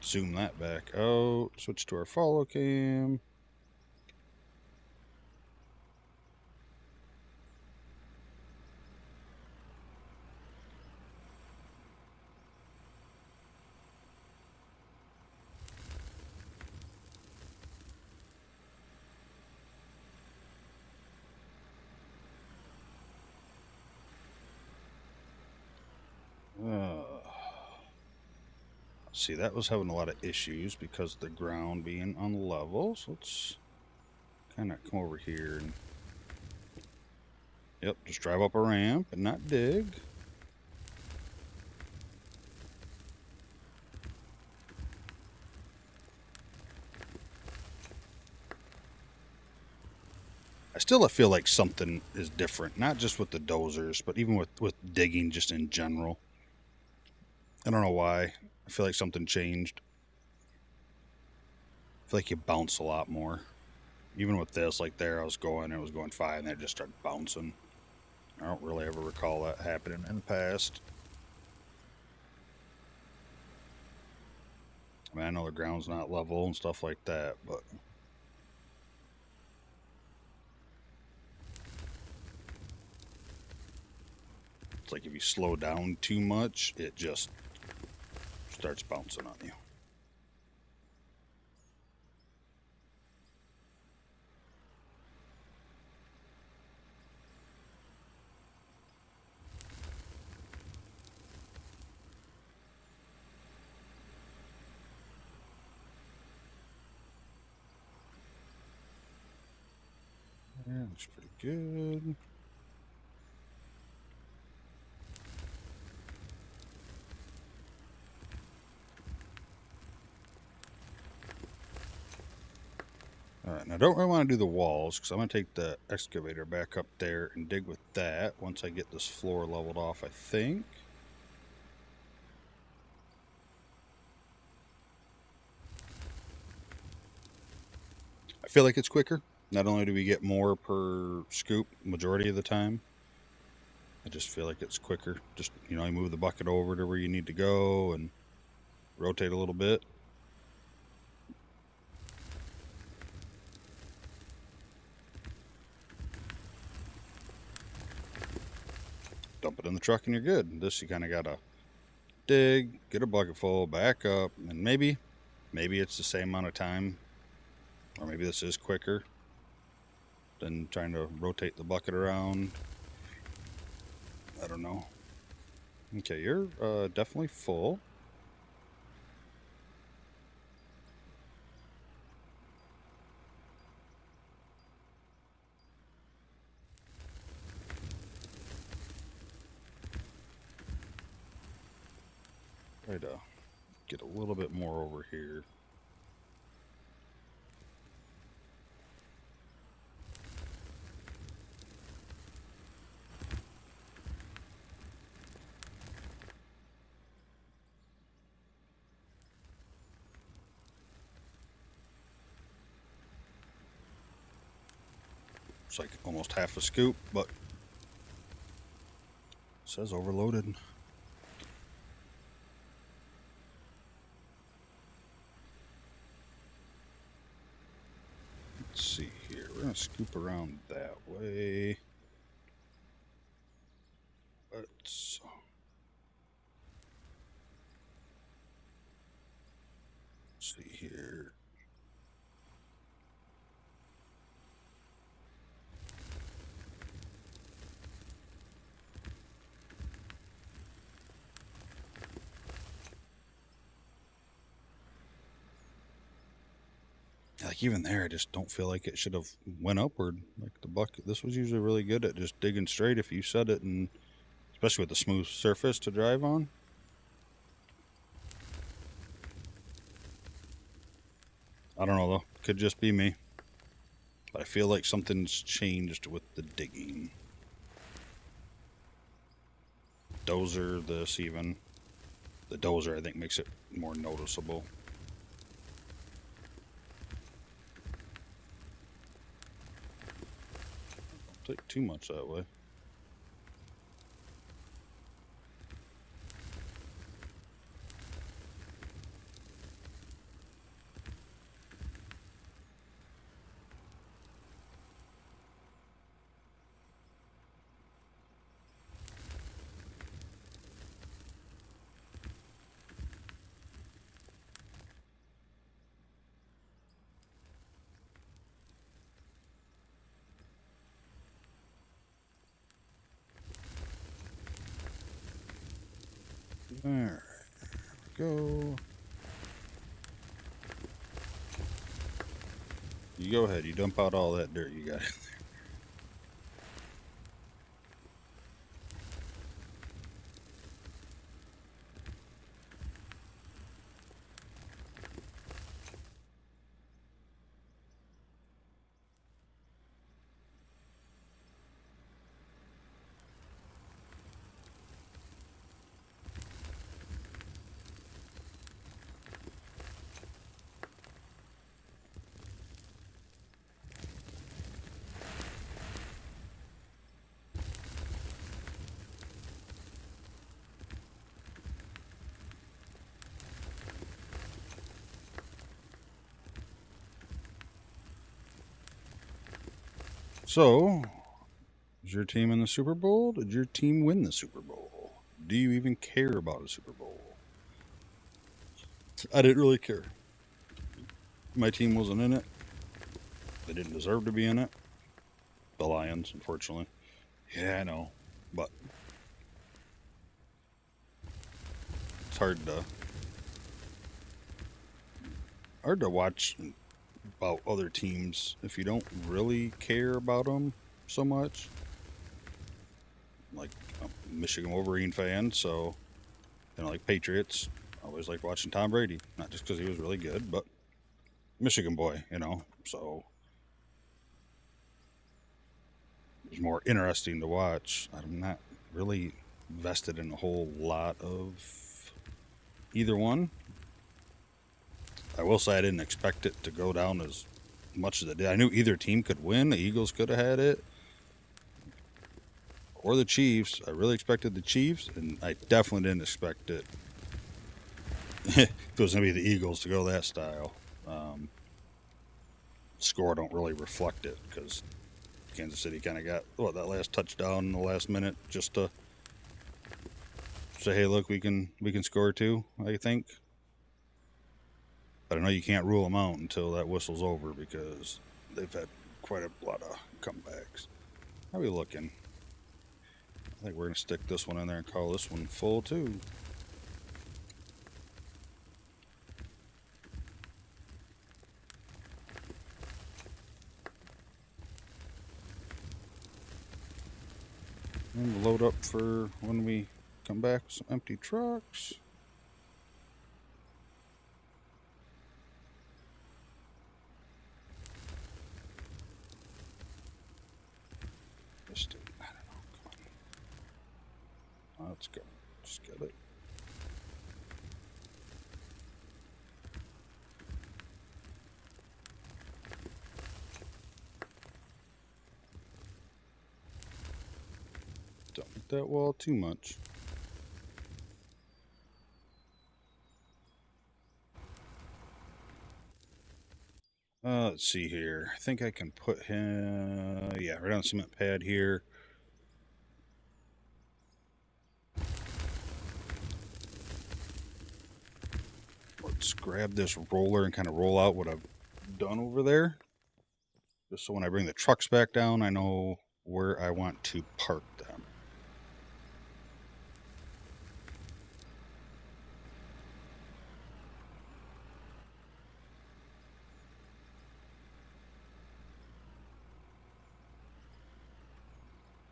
Zoom that back out. Switch to our follow cam. See, that was having a lot of issues because of the ground being unlevel. So let's kind of come over here and, yep, just drive up a ramp and not dig. I still feel like something is different, not just with the dozers, but even with digging just in general. I don't know why. I feel like something changed. I feel like you bounce a lot more. Even with this, like there, it was going fine, and then it just started bouncing. I don't really ever recall that happening in the past. I mean, I know the ground's not level and stuff like that, but it's like if you slow down too much, it just starts bouncing on you. Yeah, looks pretty good. Alright, and I don't really want to do the walls because I'm going to take the excavator back up there and dig with that once I get this floor leveled off, I think. I feel like it's quicker. Not only do we get more per scoop majority of the time, I just feel like it's quicker. Just, you know, you move the bucket over to where you need to go and rotate a little bit. Dump it in the truck and you're good. This you kind of got to dig, get a bucket full, back up, and maybe it's the same amount of time, or maybe this is quicker than trying to rotate the bucket around. I don't know. Okay, you're definitely full. Try to get a little bit more over here. It's like almost half a scoop, but it says overloaded. Let's see here. We're going to scoop around that way. Let's see here. Like even there, I just don't feel like it should have went upward. Like the bucket, this was usually really good at just digging straight if you set it, and especially with the smooth surface to drive on. I don't know though, could just be me, but I feel like something's changed with the digging. Dozer, this even. The dozer I think makes it more noticeable. Don't take too much that way. Alright, there we go. You go ahead, you dump out all that dirt you got in there. So, is your team in the Super Bowl? Did your team win the Super Bowl? Do you even care about a Super Bowl? I didn't really care. My team wasn't in it. They didn't deserve to be in it. The Lions, unfortunately. Yeah, I know. But it's hard to watch about other teams if you don't really care about them so much. Like, I'm a Michigan Wolverine fan, so, you know, like Patriots, I always liked watching Tom Brady. Not just because he was really good, but Michigan boy, you know. So It's more interesting to watch. I'm not really vested in a whole lot of either one. I will say I didn't expect it to go down as much as it did. I knew either team could win. The Eagles could have had it. Or the Chiefs. I really expected the Chiefs, and I definitely didn't expect it if it was going to be the Eagles to go that style. Score don't really reflect it because Kansas City kind of got that last touchdown in the last minute just to say, hey, look, we can score too, I think. But I know you can't rule them out until that whistle's over because they've had quite a lot of comebacks. How are we looking? I think we're going to stick this one in there and call this one full too. And load up for when we come back with some empty trucks. Let's do, I don't know, come on. Let's go. Just get it. Don't hit that wall too much. Let's see here. I think I can put him, yeah, right on the cement pad here. Let's grab this roller and kind of roll out what I've done over there. Just so when I bring the trucks back down, I know where I want to park them.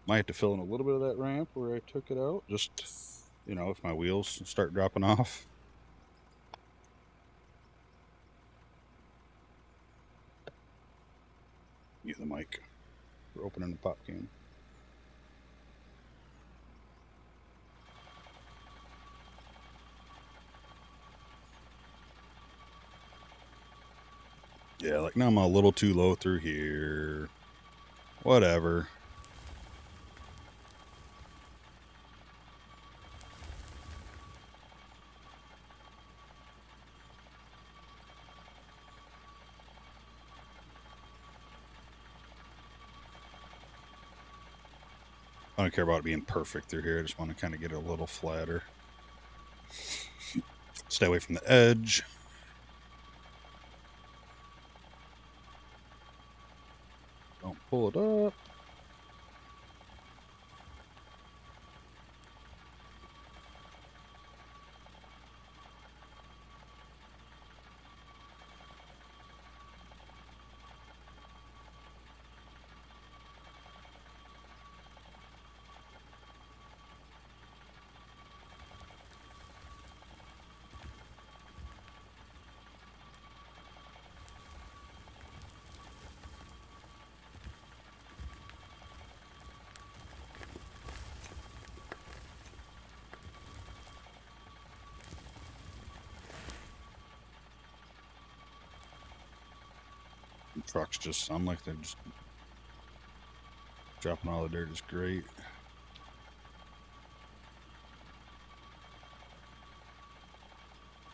Might have to fill in a little bit of that ramp where I took it out, just, you know, if my wheels start dropping off. Use the mic for opening the pop can. Yeah, like now I'm a little too low through here. Whatever. I don't care about it being perfect through here. I just want to kind of get it a little flatter. Stay away from the edge. Don't pull it up. Trucks just sound like they're just dropping all the dirt is great.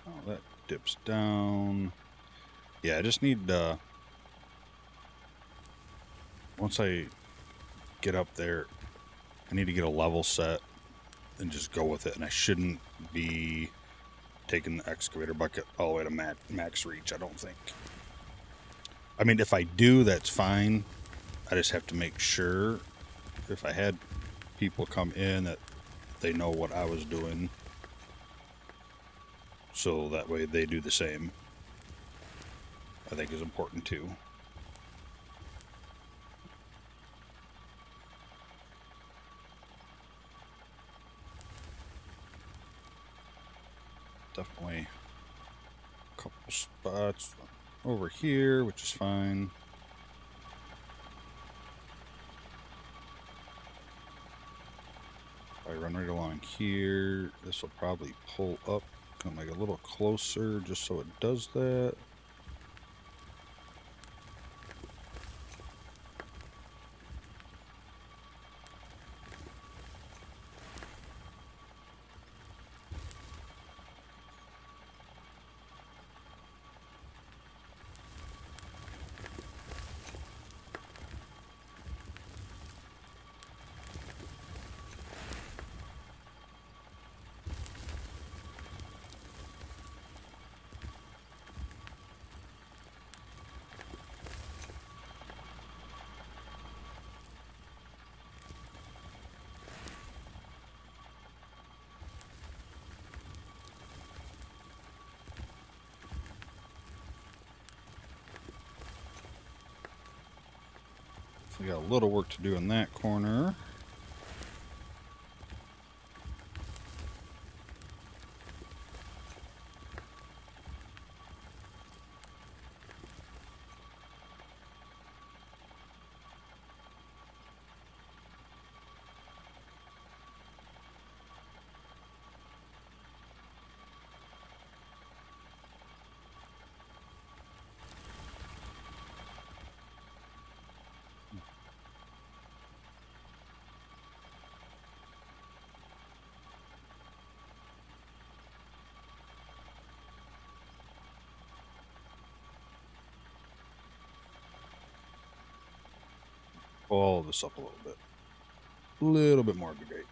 Oh, that dips down. Yeah, I just need once I get up there, I need to get a level set and just go with it. And I shouldn't be taking the excavator bucket all the way to max reach, I don't think. I mean, if I do, that's fine. I just have to make sure if I had people come in that they know what I was doing. So that way they do the same. I think is important too. Definitely a couple spots over here, which is fine. I run right along here, this will probably pull up, come like a little closer just so it does that. We got a little work to do in that corner. Pull all of this up a little bit. A little bit more would be great.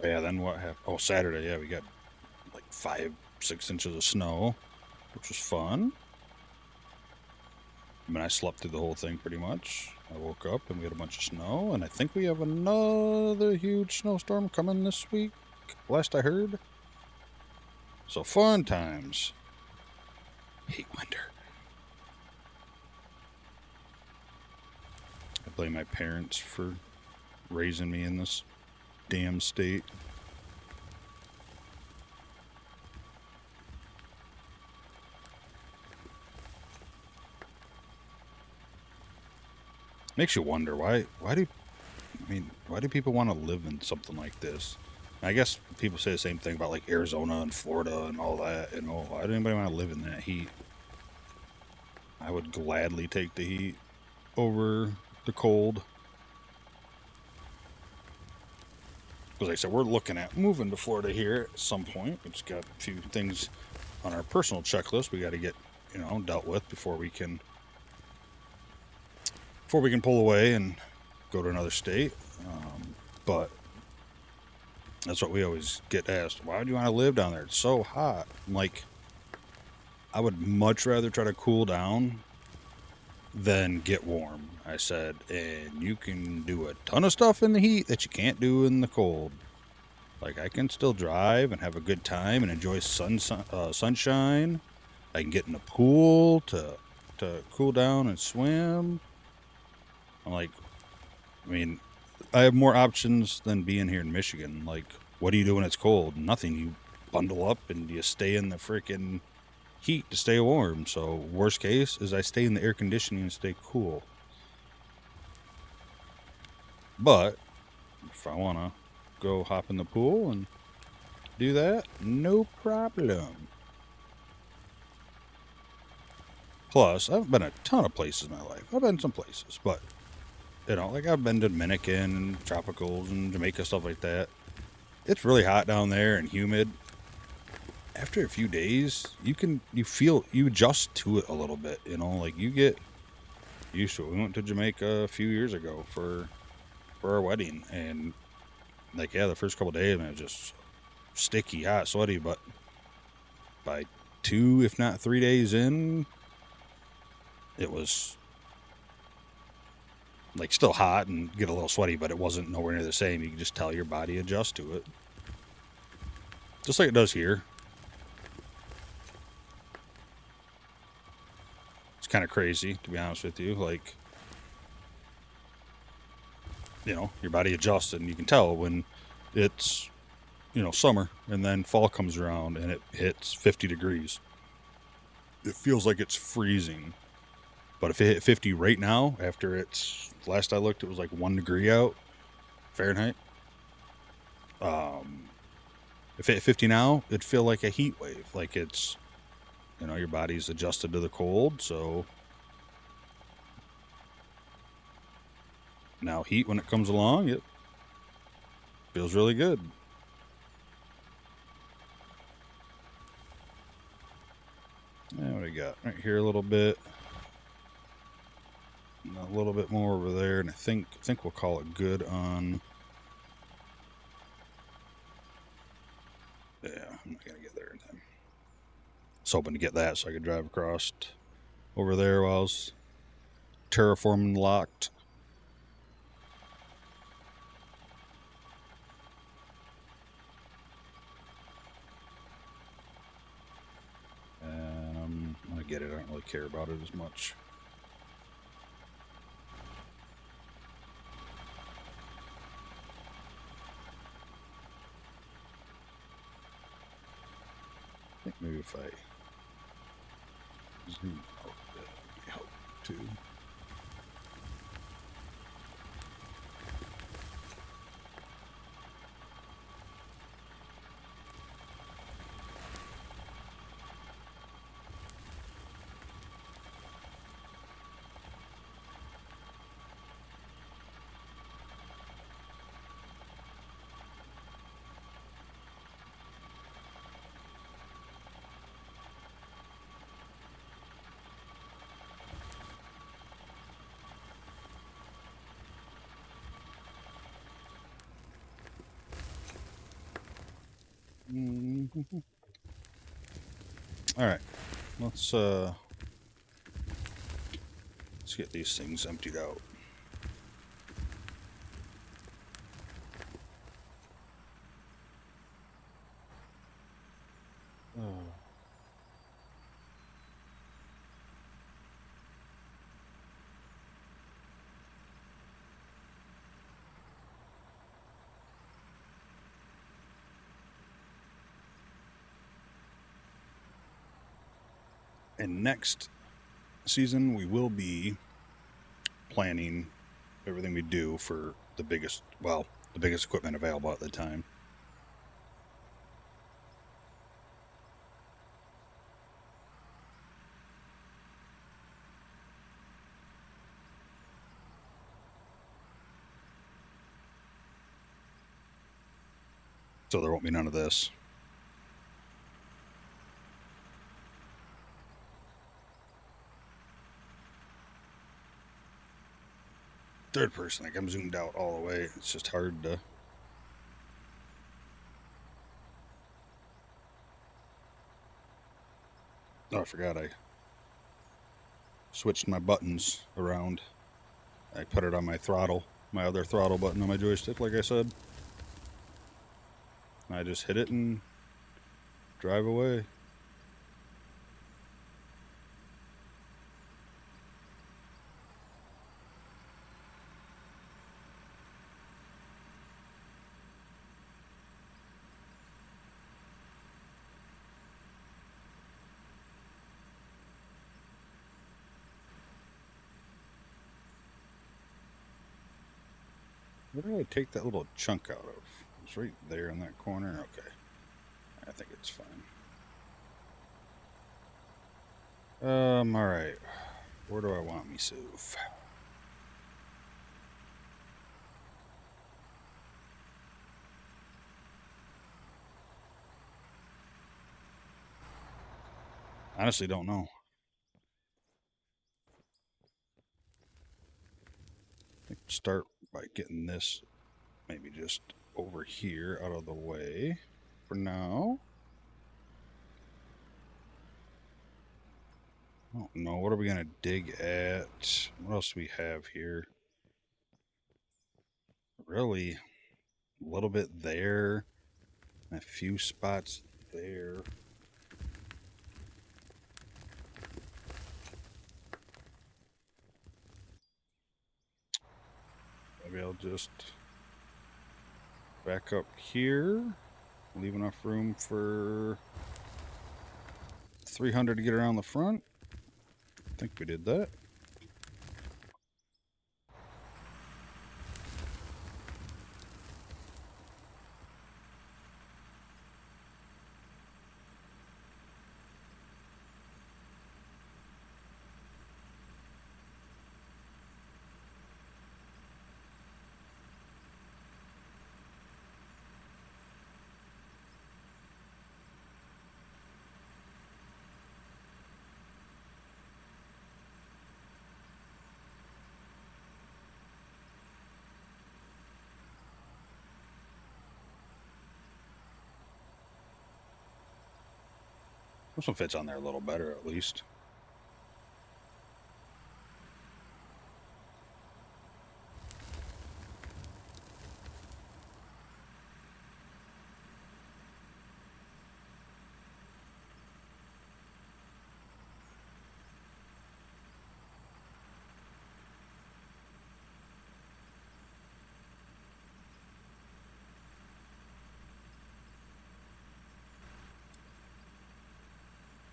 Yeah, then what happened? Oh, Saturday, yeah, we got like 5-6 inches of snow, which was fun. I mean, I slept through the whole thing pretty much. I woke up and we had a bunch of snow, and I think we have another huge snowstorm coming this week, last I heard. So fun times. Hate winter. I blame my parents for raising me in this damn state. Makes you wonder why do people want to live in something like this? I guess people say the same thing about like Arizona and Florida and all that. You know, why do anybody want to live in that heat? I would gladly take the heat over the cold. Because like I said, we're looking at moving to Florida here at some point. We just got a few things on our personal checklist we got to get, dealt with before we can pull away and go to another state. But that's what we always get asked. Why do you want to live down there? It's so hot. I'm like, I would much rather try to cool down than get warm. I said, and you can do a ton of stuff in the heat that you can't do in the cold. Like, I can still drive and have a good time and enjoy sunshine. I can get in the pool to cool down and swim. I'm like, I have more options than being here in Michigan. Like, what do you do when it's cold? Nothing. You bundle up and you stay in the freaking heat to stay warm. So worst case is I stay in the air conditioning and stay cool. But if I want to go hop in the pool and do that, no problem. Plus, I've been a ton of places in my life. I've been some places, but like I've been to Dominican and tropicals and Jamaica, stuff like that. It's really hot down there and humid. After a few days, you adjust to it a little bit, like you get used to it. We went to Jamaica a few years ago for our wedding, and like, yeah, the first couple of days, man, it was just sticky, hot, sweaty, but by 2, if not 3 days in, it was like still hot and get a little sweaty, but it wasn't nowhere near the same. You can just tell your body adjusts to it. Just like it does here. It's kind of crazy, to be honest with you. Like, you know, your body adjusts, and you can tell when it's, you know, summer and then fall comes around and it hits 50 degrees. It feels like it's freezing. But if it hit 50 right now, after it's, last I looked, it was like 1 degree out Fahrenheit. If it hit 50 now, it'd feel like a heat wave. Like it's, you know, your body's adjusted to the cold. So now heat, when it comes along, it feels really good. Yeah, what do we got? Right here a little bit. A little bit more over there, and I think we'll call it good on. Yeah, I'm not gonna get there in time. I was hoping to get that so I could drive across over there while I was terraforming locked. And I get it. I don't really care about it as much. I think maybe if I zoom out a bit, it would help too. Mm-hmm. All right, let's get these things emptied out. And next season, we will be planning everything we do for the biggest equipment available at the time. So there won't be none of this. Third person, like I'm zoomed out all the way. It's just hard to. Oh, I forgot I switched my buttons around. I put it on my throttle, my other throttle button on my joystick, like I said. I just hit it and drive away. Where did I take that little chunk out of? It's right there in that corner. Okay. I think it's fine. Alright. Where do I want me Suv? Honestly, don't know. I think start by getting this maybe just over here out of the way for now. I don't know. What are we going to dig at? What else do we have here? Really, a little bit there. A few spots there. Maybe I'll just back up here, leave enough room for 300 to get around the front. I think we did that. This one fits on there a little better, at least.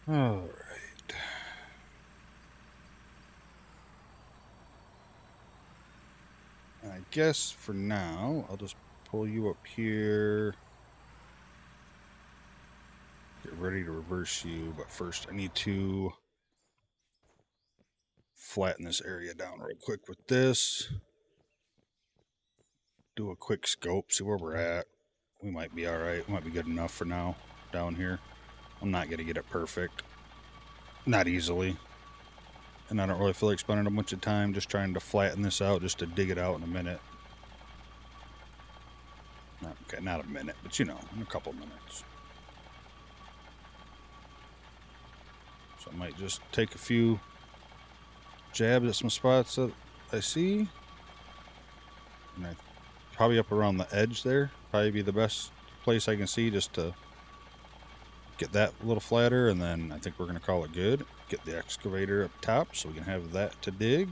All right. I guess for now, I'll just pull you up here. Get ready to reverse you, but first I need to flatten this area down real quick with this. Do a quick scope, see where we're at. We might be all right. We might be good enough for now down here. I'm not going to get it perfect. Not easily. And I don't really feel like spending a bunch of time just trying to flatten this out just to dig it out in a minute. Okay, not a minute, but you know, in a couple minutes. So I might just take a few jabs at some spots that I see. And probably up around the edge there. Probably be the best place I can see just to get that a little flatter, and then I think we're going to call it good. Get the excavator up top so we can have that to dig.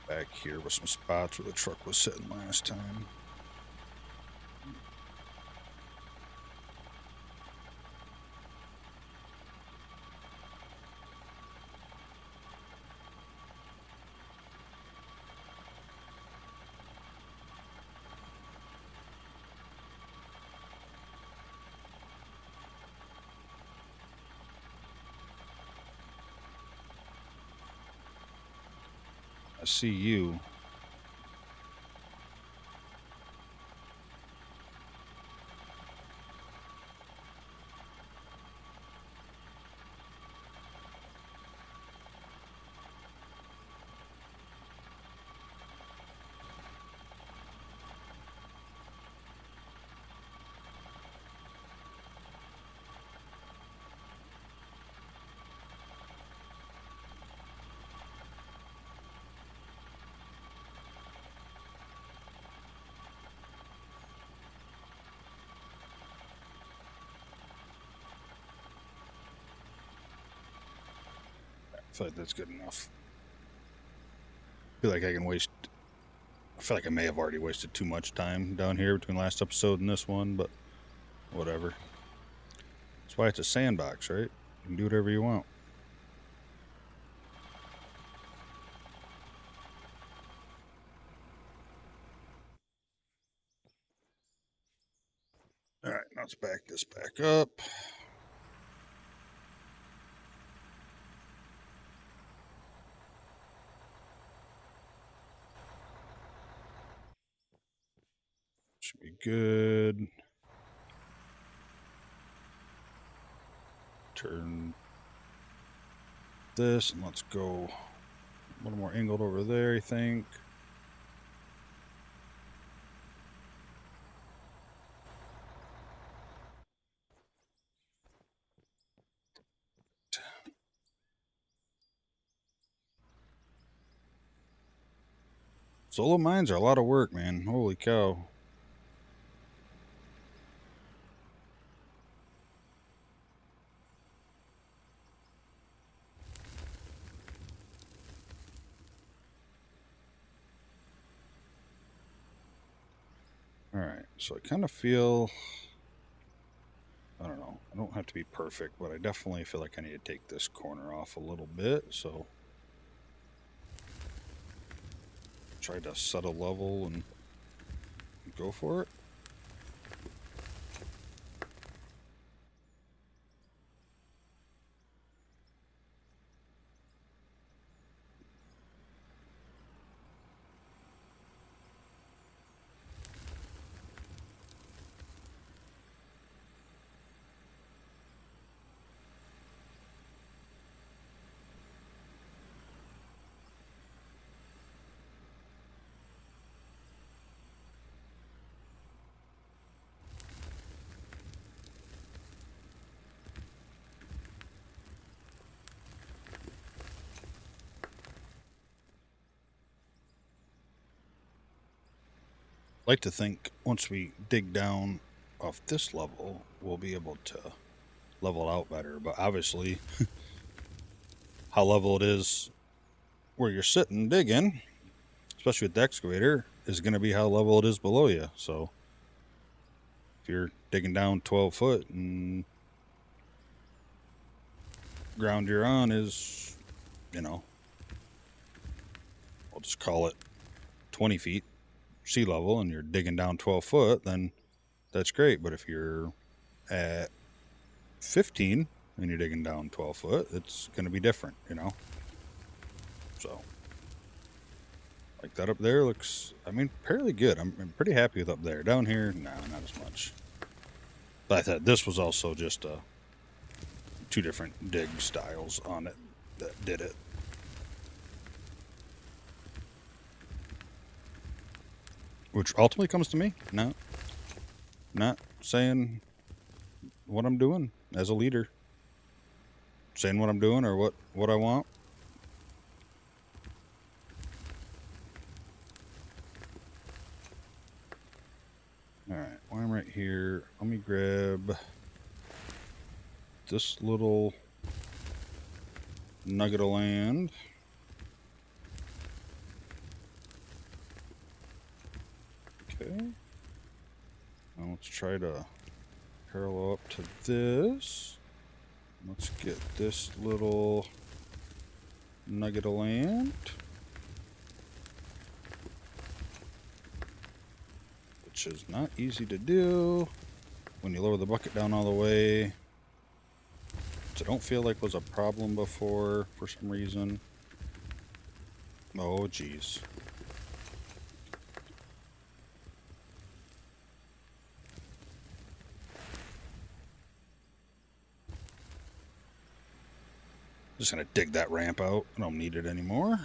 Back here with some spots where the truck was sitting last time. I see you. I feel like that's good enough. I feel like I can waste. I feel like I may have already wasted too much time down here between last episode and this one, but whatever. That's why it's a sandbox, right? You can do whatever you want. All right, now let's back this back up. Should be good. Turn this and let's go a little more angled over there, I think. Solo mines are a lot of work, man. Holy cow. Alright, so I kind of feel... I don't know. I don't have to be perfect, but I definitely feel like I need to take this corner off a little bit, so... Try to set a level and go for it. Like to think once we dig down off this level, we'll be able to level out better. But obviously, how level it is where you're sitting digging, especially with the excavator, is going to be how level it is below you. So if you're digging down 12 foot and ground you're on is, you know, I'll just call it 20 feet sea level and you're digging down 12 foot, then that's great. But if you're at 15 and you're digging down 12 foot, it's going to be different, you know? So, like that up there looks, I mean, fairly good. I'm pretty happy with up there. Down here, no, not as much. But I thought this was also just two different dig styles on it that did it. Which ultimately comes to me. No, not saying what I'm doing as a leader. Saying what I'm doing or what I want. Alright, while I'm right here, let me grab this little nugget of land. Okay. Now let's try to parallel up to this. Let's get this little nugget of land. Which is not easy to do when you lower the bucket down all the way. Which I don't feel like was a problem before for some reason. Oh, geez. Just gonna dig that ramp out. I don't need it anymore.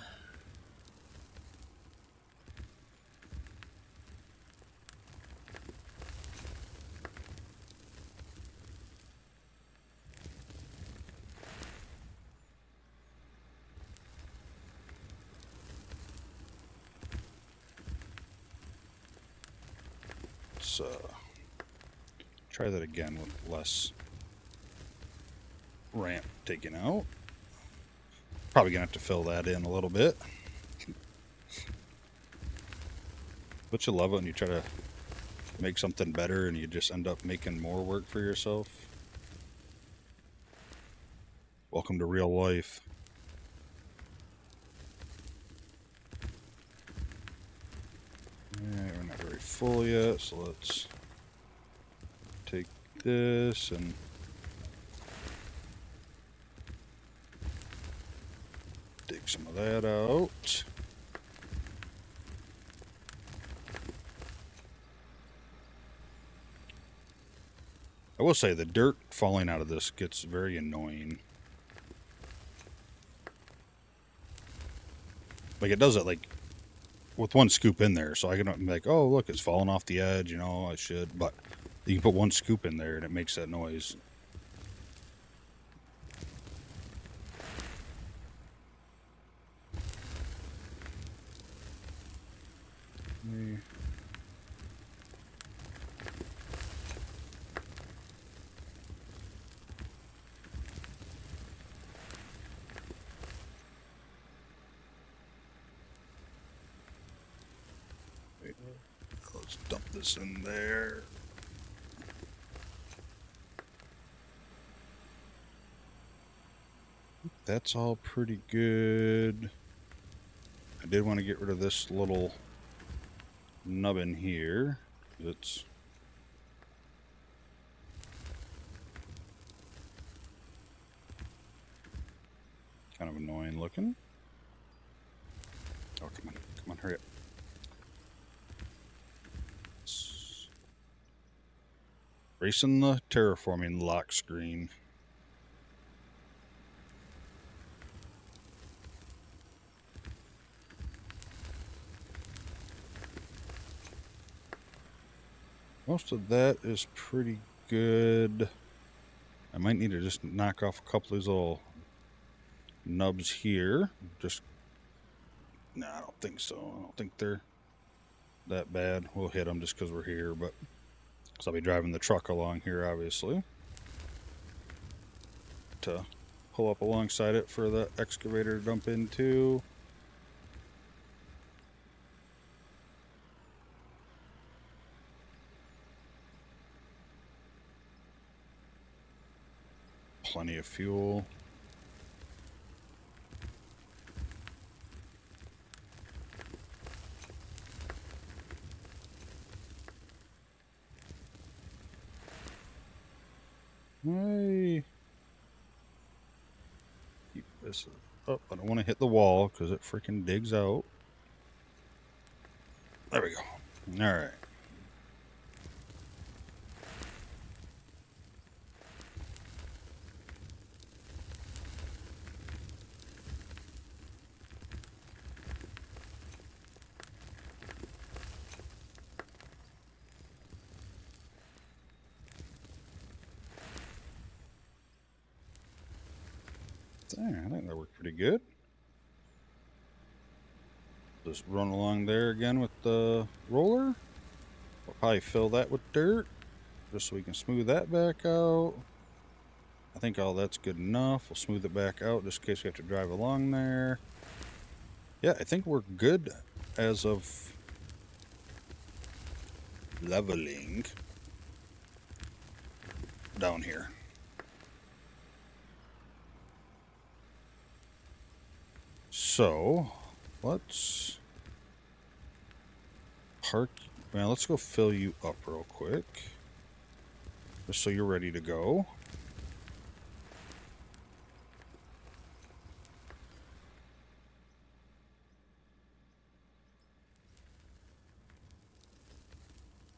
Let's try that again with less ramp taken out. Probably gonna have to fill that in a little bit. But you love it when you try to make something better and you just end up making more work for yourself. Welcome to real life. Alright, we're not very full yet, so let's take this and dig some of that out. I will say the dirt falling out of this gets very annoying. Like it does it like with one scoop in there, so I can be like, oh look, it's falling off the edge, you know, I should, but you can put one scoop in there and it makes that noise. Wait, let's dump this in there. That's all pretty good. I did want to get rid of this little nubbin here. It's kind of annoying looking. Oh, come on, hurry up. Racing the terraforming lock screen. Most of that is pretty good. I might need to just knock off a couple of these little nubs here. No, I don't think so. I don't think they're that bad. We'll hit them just because we're here, but because I'll be driving the truck along here, obviously, to pull up alongside it for the excavator to dump into. Plenty of fuel. Hey. Keep this up. I don't want to hit the wall because it freaking digs out. There we go. All right. There, I think that worked pretty good. Just run along there again with the roller. We'll probably fill that with dirt just so we can smooth that back out. I think all that's good enough. We'll smooth it back out just in case we have to drive along there. Yeah, I think we're good as of leveling down here. So, let's park. Well, let's go fill you up real quick. Just so you're ready to go.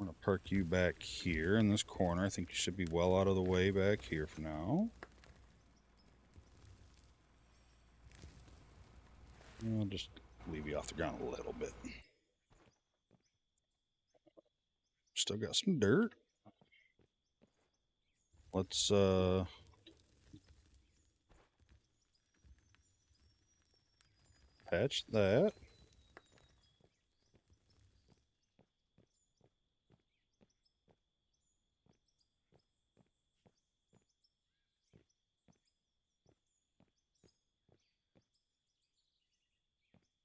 I'm going to park you back here in this corner. I think you should be well out of the way back here for now. I'll just leave you off the ground a little bit. Still got some dirt. Let's patch that.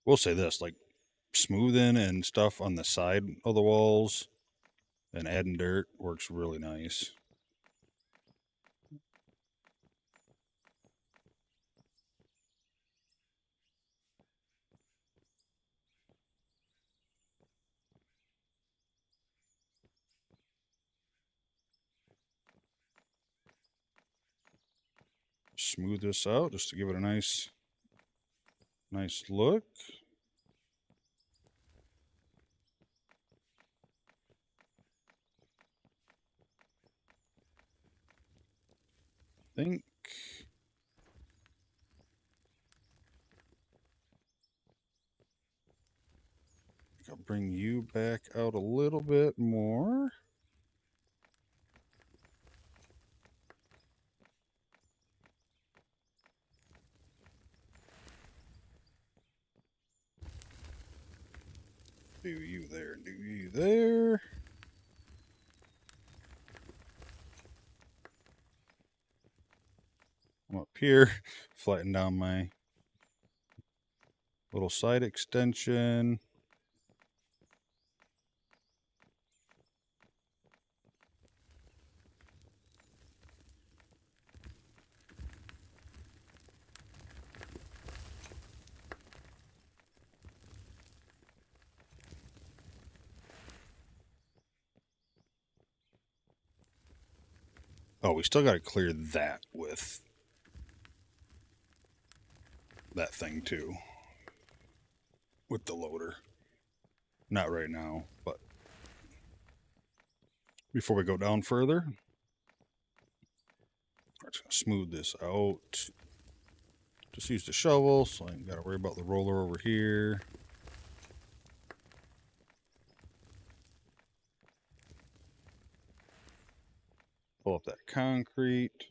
We'll say this, like smoothing and stuff on the side of the walls and adding dirt works really nice. Smooth this out just to give it a nice look. I think I'll bring you back out a little bit more. Do you there, do you there. I'm up here, flatten down my little side extension. Oh, we still got to clear that with that thing too. With the loader. Not right now, but before we go down further, I'm just going to smooth this out. Just use the shovel, so I ain't got to worry about the roller over here. Pull up that concrete.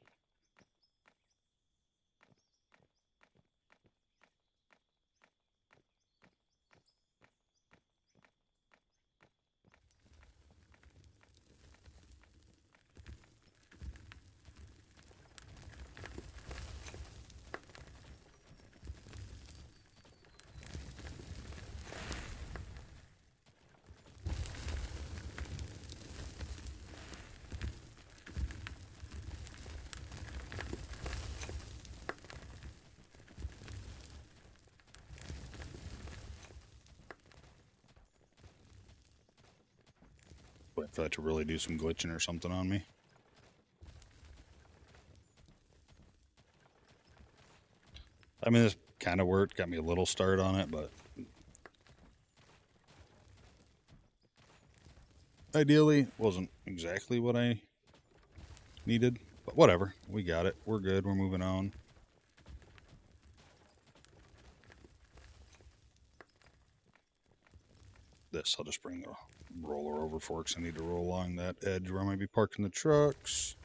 Wait for that to really do some glitching or something on me. I mean, this kind of worked, got me a little start on it, but ideally wasn't exactly what I needed. But whatever, we got it. We're good. We're moving on. This, I'll just bring the roller over for because I need to roll along that edge where I might be parking the trucks.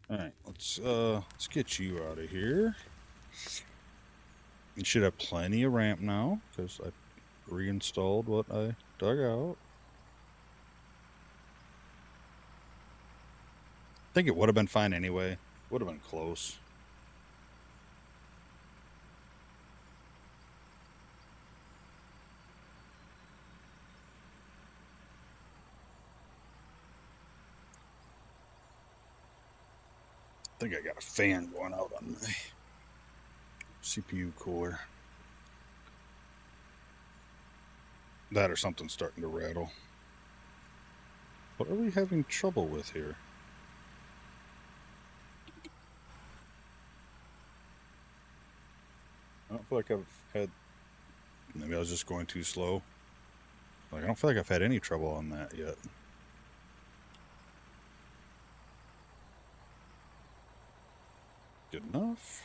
Alright, let's get you out of here. You should have plenty of ramp now, because I reinstalled what I dug out. I think it would have been fine anyway. Would have been close. I think I got a fan going out on my CPU cooler. That or something's starting to rattle. What are we having trouble with here? I don't feel like I've had... Maybe I was just going too slow. Like, I don't feel like I've had any trouble on that yet. Good enough.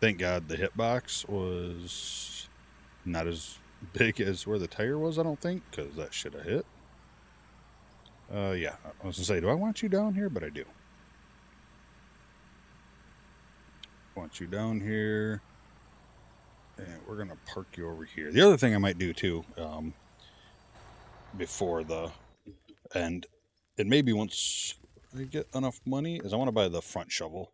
Thank God the hitbox was not as big as where the tire was, I don't think, because that should have hit. Yeah, I was going to say, do I want you down here? But I do. Want you down here. And we're going to park you over here. The other thing I might do, too, before the end, and maybe once I get enough money, is I want to buy the front shovel.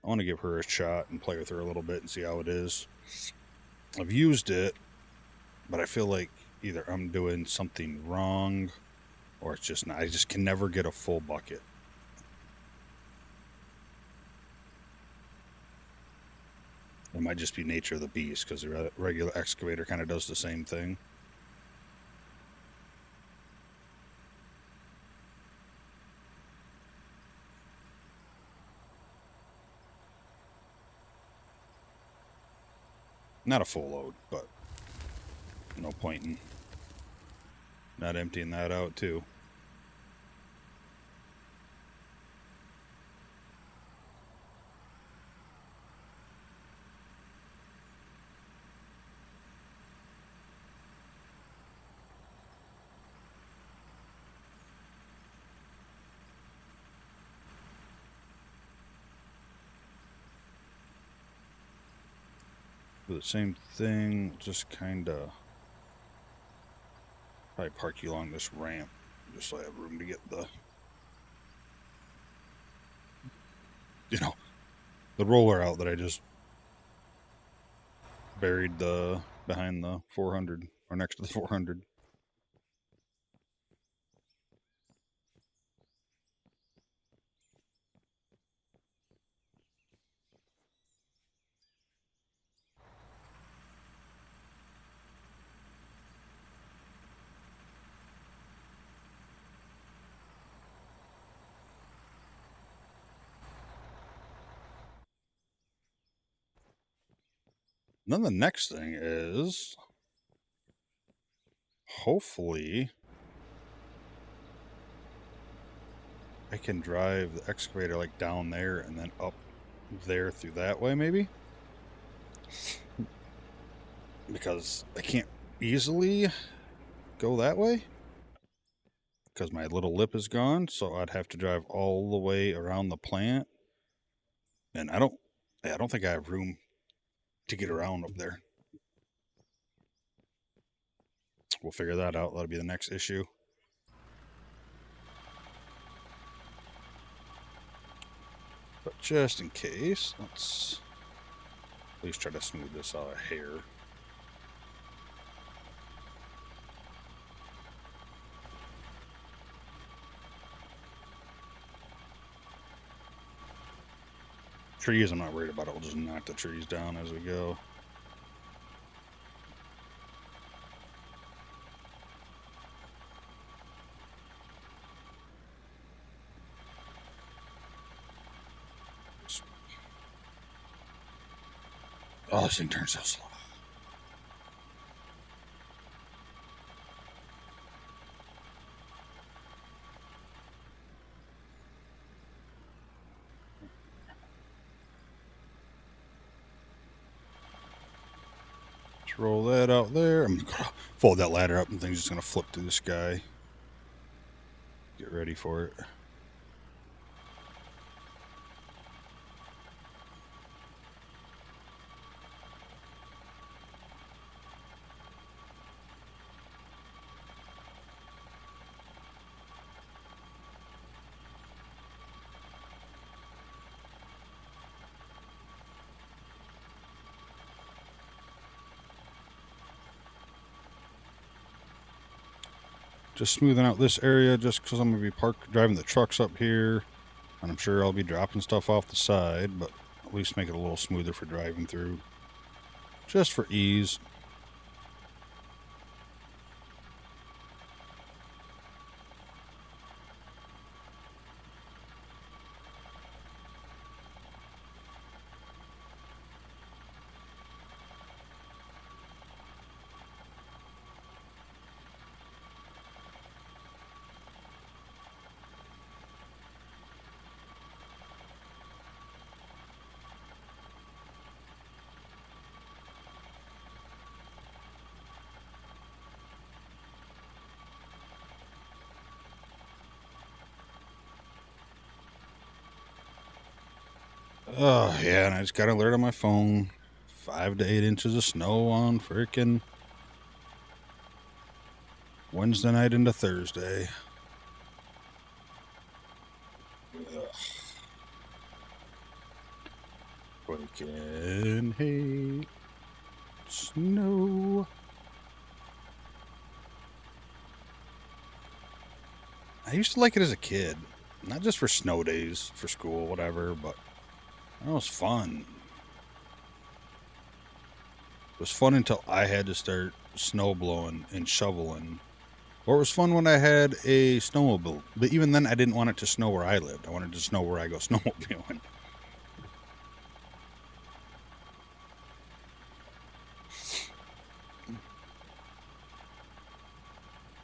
I want to give her a shot and play with her a little bit and see how it is. I've used it, but I feel like either I'm doing something wrong or it's just not. I just can never get a full bucket. It might just be nature of the beast because the regular excavator kind of does the same thing. Not a full load, but no point in not emptying that out too. Do the same thing, just kind of probably park you along this ramp, just so I have room to get the, the roller out that I just buried behind the 400 or next to the 400. And then the next thing is hopefully I can drive the excavator like down there and then up there through that way maybe, because I can't easily go that way because my little lip is gone, so I'd have to drive all the way around the plant, and I don't think I have room to get around up there. We'll figure that out. That'll be the next issue. But just in case, let's at least try to smooth this out a hair. Trees, I'm not worried about it. We'll just knock the trees down as we go. Oh, this thing turns so slow. Let's roll that out there. I'm gonna fold that ladder up and things just gonna flip through the sky. Get ready for it. Just smoothing out this area just because I'm going to be driving the trucks up here. And I'm sure I'll be dropping stuff off the side, but at least make it a little smoother for driving through. Just for ease. Oh, yeah, and I just got an alert on my phone. 5 to 8 inches of snow on frickin' Wednesday night into Thursday. Freaking hate snow. I used to like it as a kid. Not just for snow days, for school, whatever, but that was fun. It was fun until I had to start snow blowing and shoveling. Or it was fun when I had a snowmobile. But even then, I didn't want it to snow where I lived. I wanted to snow where I go snowmobiling.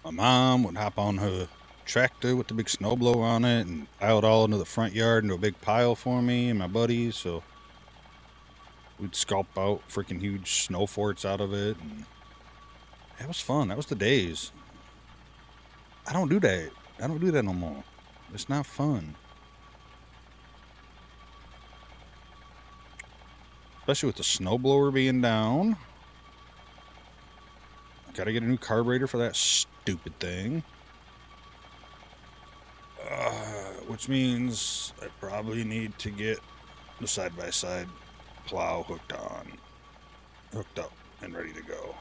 My mom would hop on her tractor with the big snowblower on it and pile it all into the front yard into a big pile for me and my buddies. So we'd sculpt out freaking huge snow forts out of it. And that was fun. That was the days. I don't do that. I don't do that no more. It's not fun. especially with the snowblower being down. Gotta get a new carburetor for that stupid thing. Which means I probably need to get the side-by-side plow hooked up and ready to go.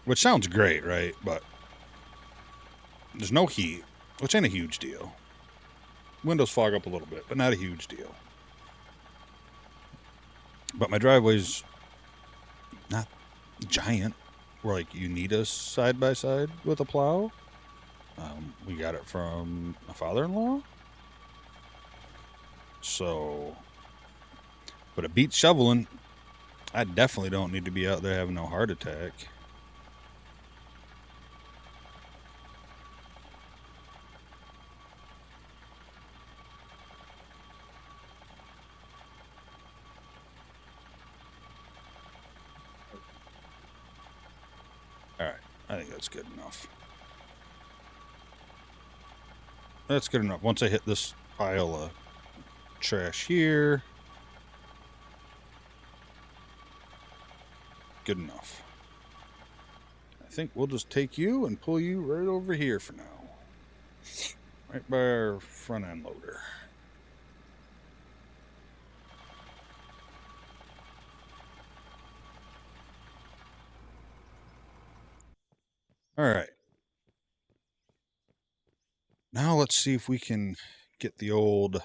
Which sounds great, right? But there's no heat, which ain't a huge deal. Windows fog up a little bit, but not a huge deal. But my driveway's not giant, where like you need a side-by-side with a plow. We got it from my father-in-law. So, but it beats shoveling. I definitely don't need to be out there having no heart attack. Alright, I think that's good enough. That's good enough. Once I hit this pile of trash here, good enough. I think we'll just take you and pull you right over here for now. Right by our front end loader. Alright. Now let's see if we can get the old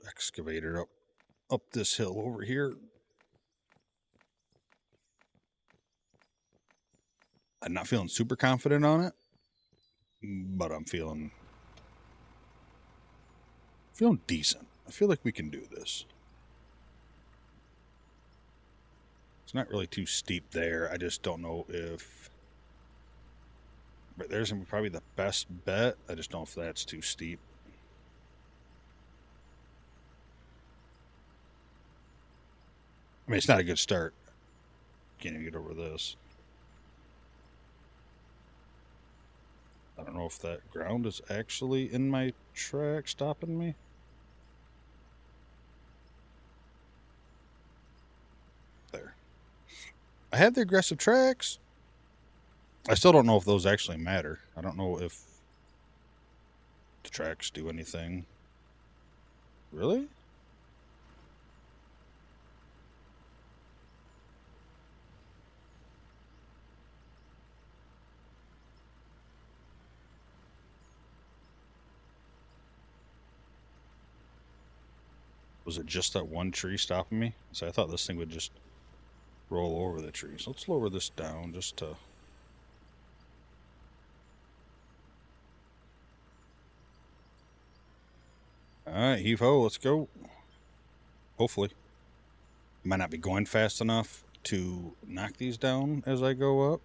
excavator up this hill over here. I'm not feeling super confident on it, but I'm feeling decent. I feel like we can do this. It's not really too steep there. I just don't know if... But there's going to be probably the best bet. I just don't know if that's too steep. I mean, it's not a good start. Can't even get over this. I don't know if that ground is actually in my track stopping me. There. I had the aggressive tracks. I still don't know if those actually matter. I don't know if the tracks do anything. Really? Was it just that one tree stopping me? So I thought this thing would just roll over the tree. So let's lower this down just to... Alright, heave ho, let's go. Hopefully. Might not be going fast enough to knock these down as I go up.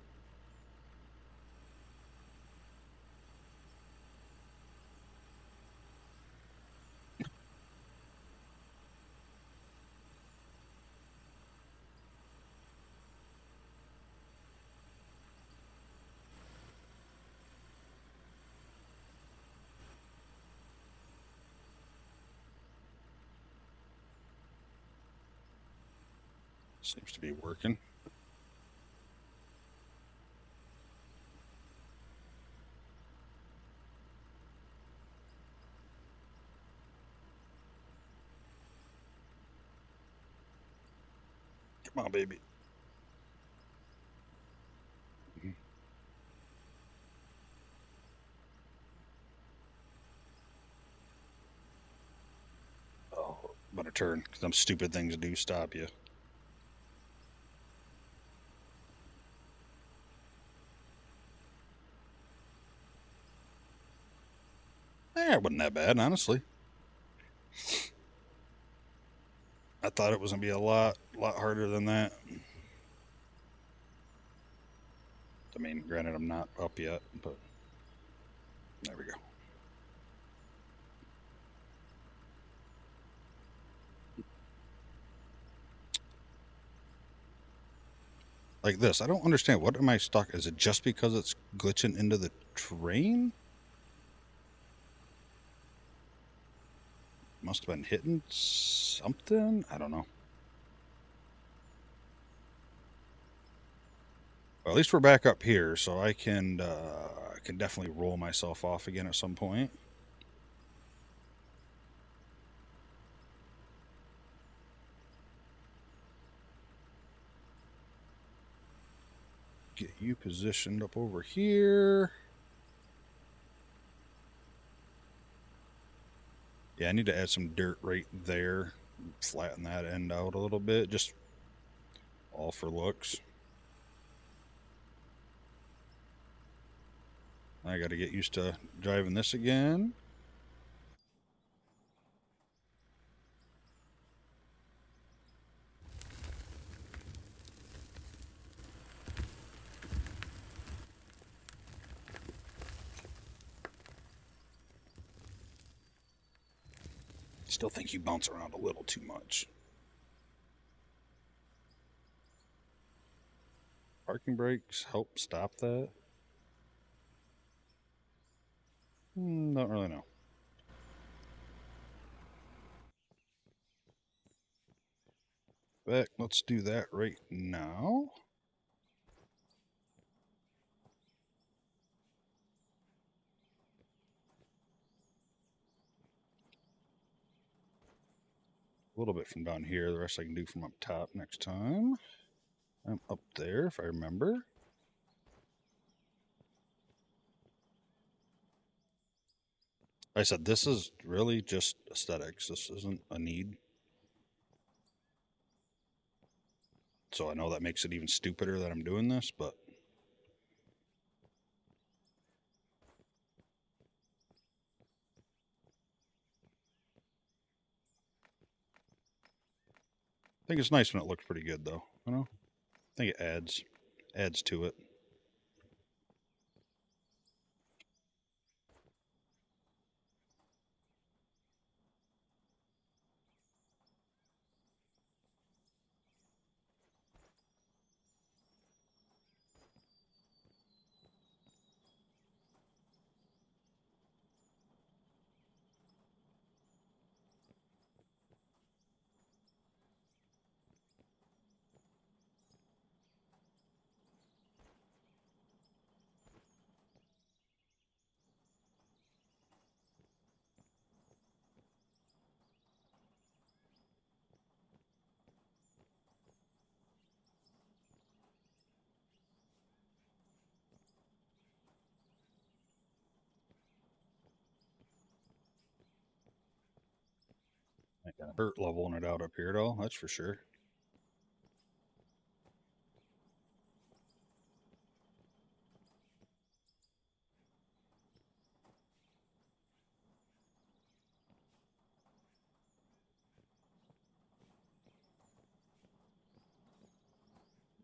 Seems to be working. Come on, baby. Oh, better turn, because them stupid things do stop you. It wasn't that bad, honestly. I thought it was going to be a lot harder than that. I mean, granted, I'm not up yet, but there we go. Like this, I don't understand. What am I stuck? Is it just because it's glitching into the terrain? Must have been hitting something. I don't know. Well, at least we're back up here, so I can definitely roll myself off again at some point. Get you positioned up over here. Yeah, I need to add some dirt right there. Flatten that end out a little bit, just all for looks. I got to get used to driving this again. Still think you bounce around a little too much. Parking brakes help stop that? Don't really know. But let's do that right now. A little bit from down here. The rest I can do from up top next time. I'm up there, if I remember. Like I said, this is really just aesthetics. This isn't a need. So I know that makes it even stupider that I'm doing this, but I think it's nice when it looks pretty good, though. You know, I think it adds to it. Ain't gonna hurt leveling it out up here at all, that's for sure.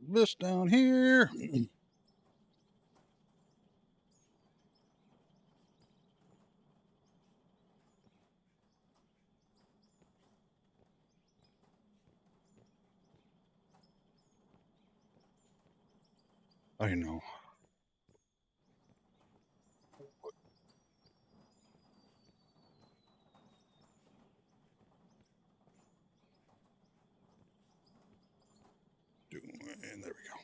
This down here. I know. And there we go.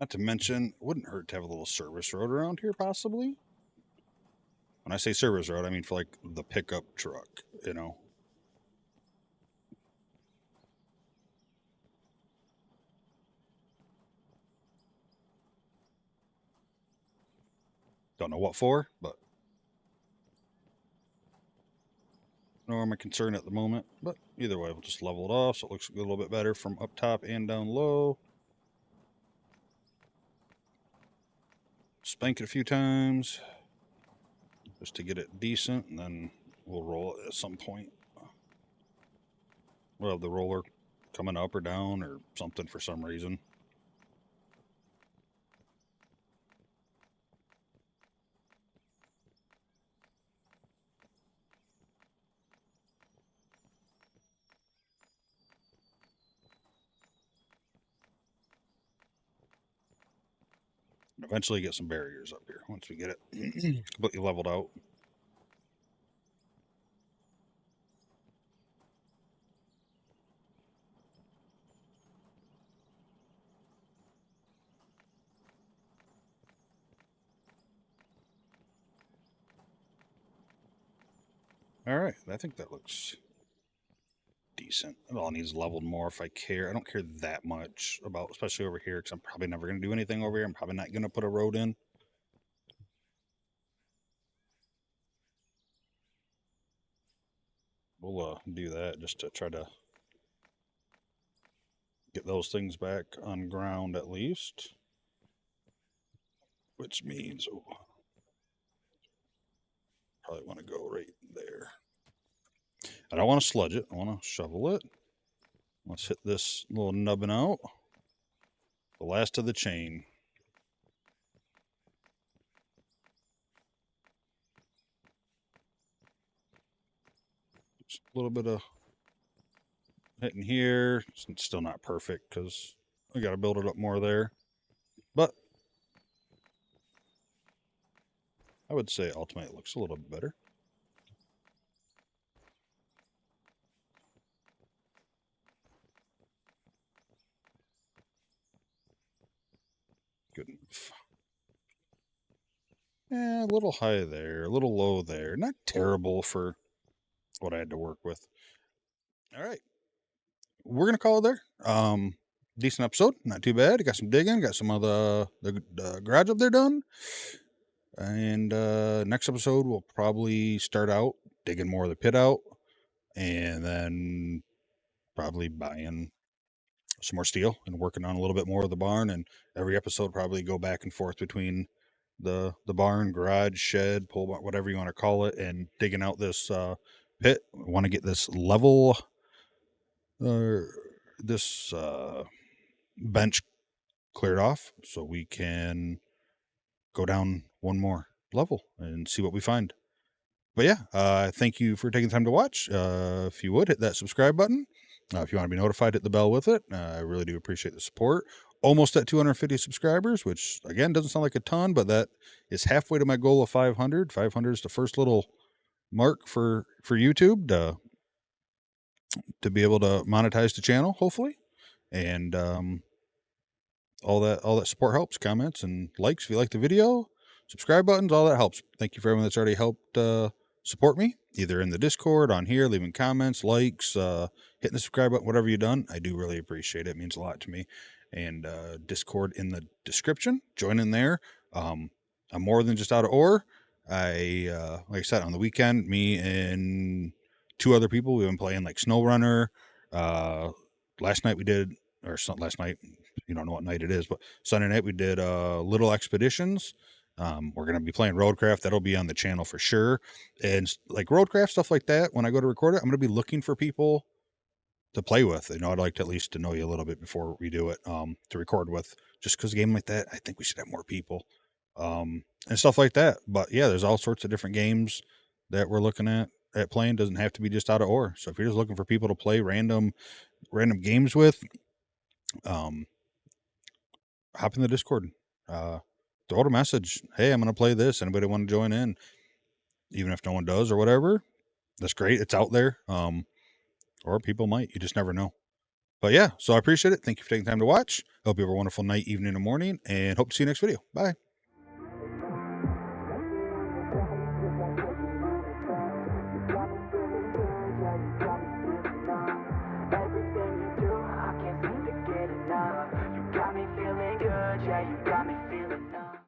Not to mention, it wouldn't hurt to have a little service road around here, possibly. When I say service road, I mean for like the pickup truck, you know. Don't know what for, but nor my concern at the moment. But either way, we'll just level it off so it looks a little bit better from up top and down low. Spank it a few times just to get it decent, and then we'll roll it at some point. We'll have the roller coming up or down or something for some reason. Eventually get some barriers up here once we get it completely leveled out. All right, I think that looks decent. It all needs leveled more if I care. I don't care that much about, especially over here, because I'm probably never going to do anything over here. I'm probably not going to put a road in. We'll do that just to try to get those things back on ground at least. Which means, oh, probably want to go right there. I don't want to sludge it. I want to shovel it. Let's hit this little nubbin out. The last of the chain. Just a little bit of hitting here. It's still not perfect because I got to build it up more there. But I would say ultimately it looks a little bit better. Good enough. Yeah, a little high there, a little low there. Not terrible for what I had to work with. All right. We're going to call it there. Decent episode. Not too bad. Got some digging. Got some of the garage up there done. And next episode, we'll probably start out digging more of the pit out. And then probably buying some more steel and working on a little bit more of the barn. And every episode probably go back and forth between the barn, garage, shed, pole barn, whatever you want to call it, and digging out this pit. I want to get this level, this bench cleared off so we can go down one more level and see what we find. But yeah, thank you for taking the time to watch. If you would, hit that subscribe button. If you want to be notified, hit the bell with it. I really do appreciate the support. Almost at 250 subscribers, which again doesn't sound like a ton, but that is halfway to my goal of 500. 500 is the first little mark for YouTube to be able to monetize the channel, hopefully. And all that support helps. Comments and likes if you like the video, subscribe buttons, all that helps. Thank you for everyone that's already helped support me, either in the Discord, on here, leaving comments, likes, hitting the subscribe button, whatever you've done. I do really appreciate it. It means a lot to me. And Discord in the description. Join in there. I'm more than just out of ore. Like I said, on the weekend, me and 2 other people, we've been playing like SnowRunner. Last night we did, or last night, you don't know what night it is, but Sunday night we did Little Expeditions. We're going to be playing Roadcraft. That'll be on the channel for sure. And like Roadcraft, stuff like that, when I go to record it, I'm going to be looking for people to play with. You know, I'd like to at least to know you a little bit before we do it, to record with. Just because a game like that, I think we should have more people and stuff like that. But yeah, there's all sorts of different games that we're looking at playing. Doesn't have to be just out of ore. So if you're just looking for people to play random games with, hop in the Discord. Throw out a message. Hey, I'm going to play this. Anybody want to join in? Even if no one does or whatever, that's great. It's out there. Or people might. You just never know. But yeah, so I appreciate it. Thank you for taking time to watch. Hope you have a wonderful night, evening, and morning, and hope to see you next video. Bye.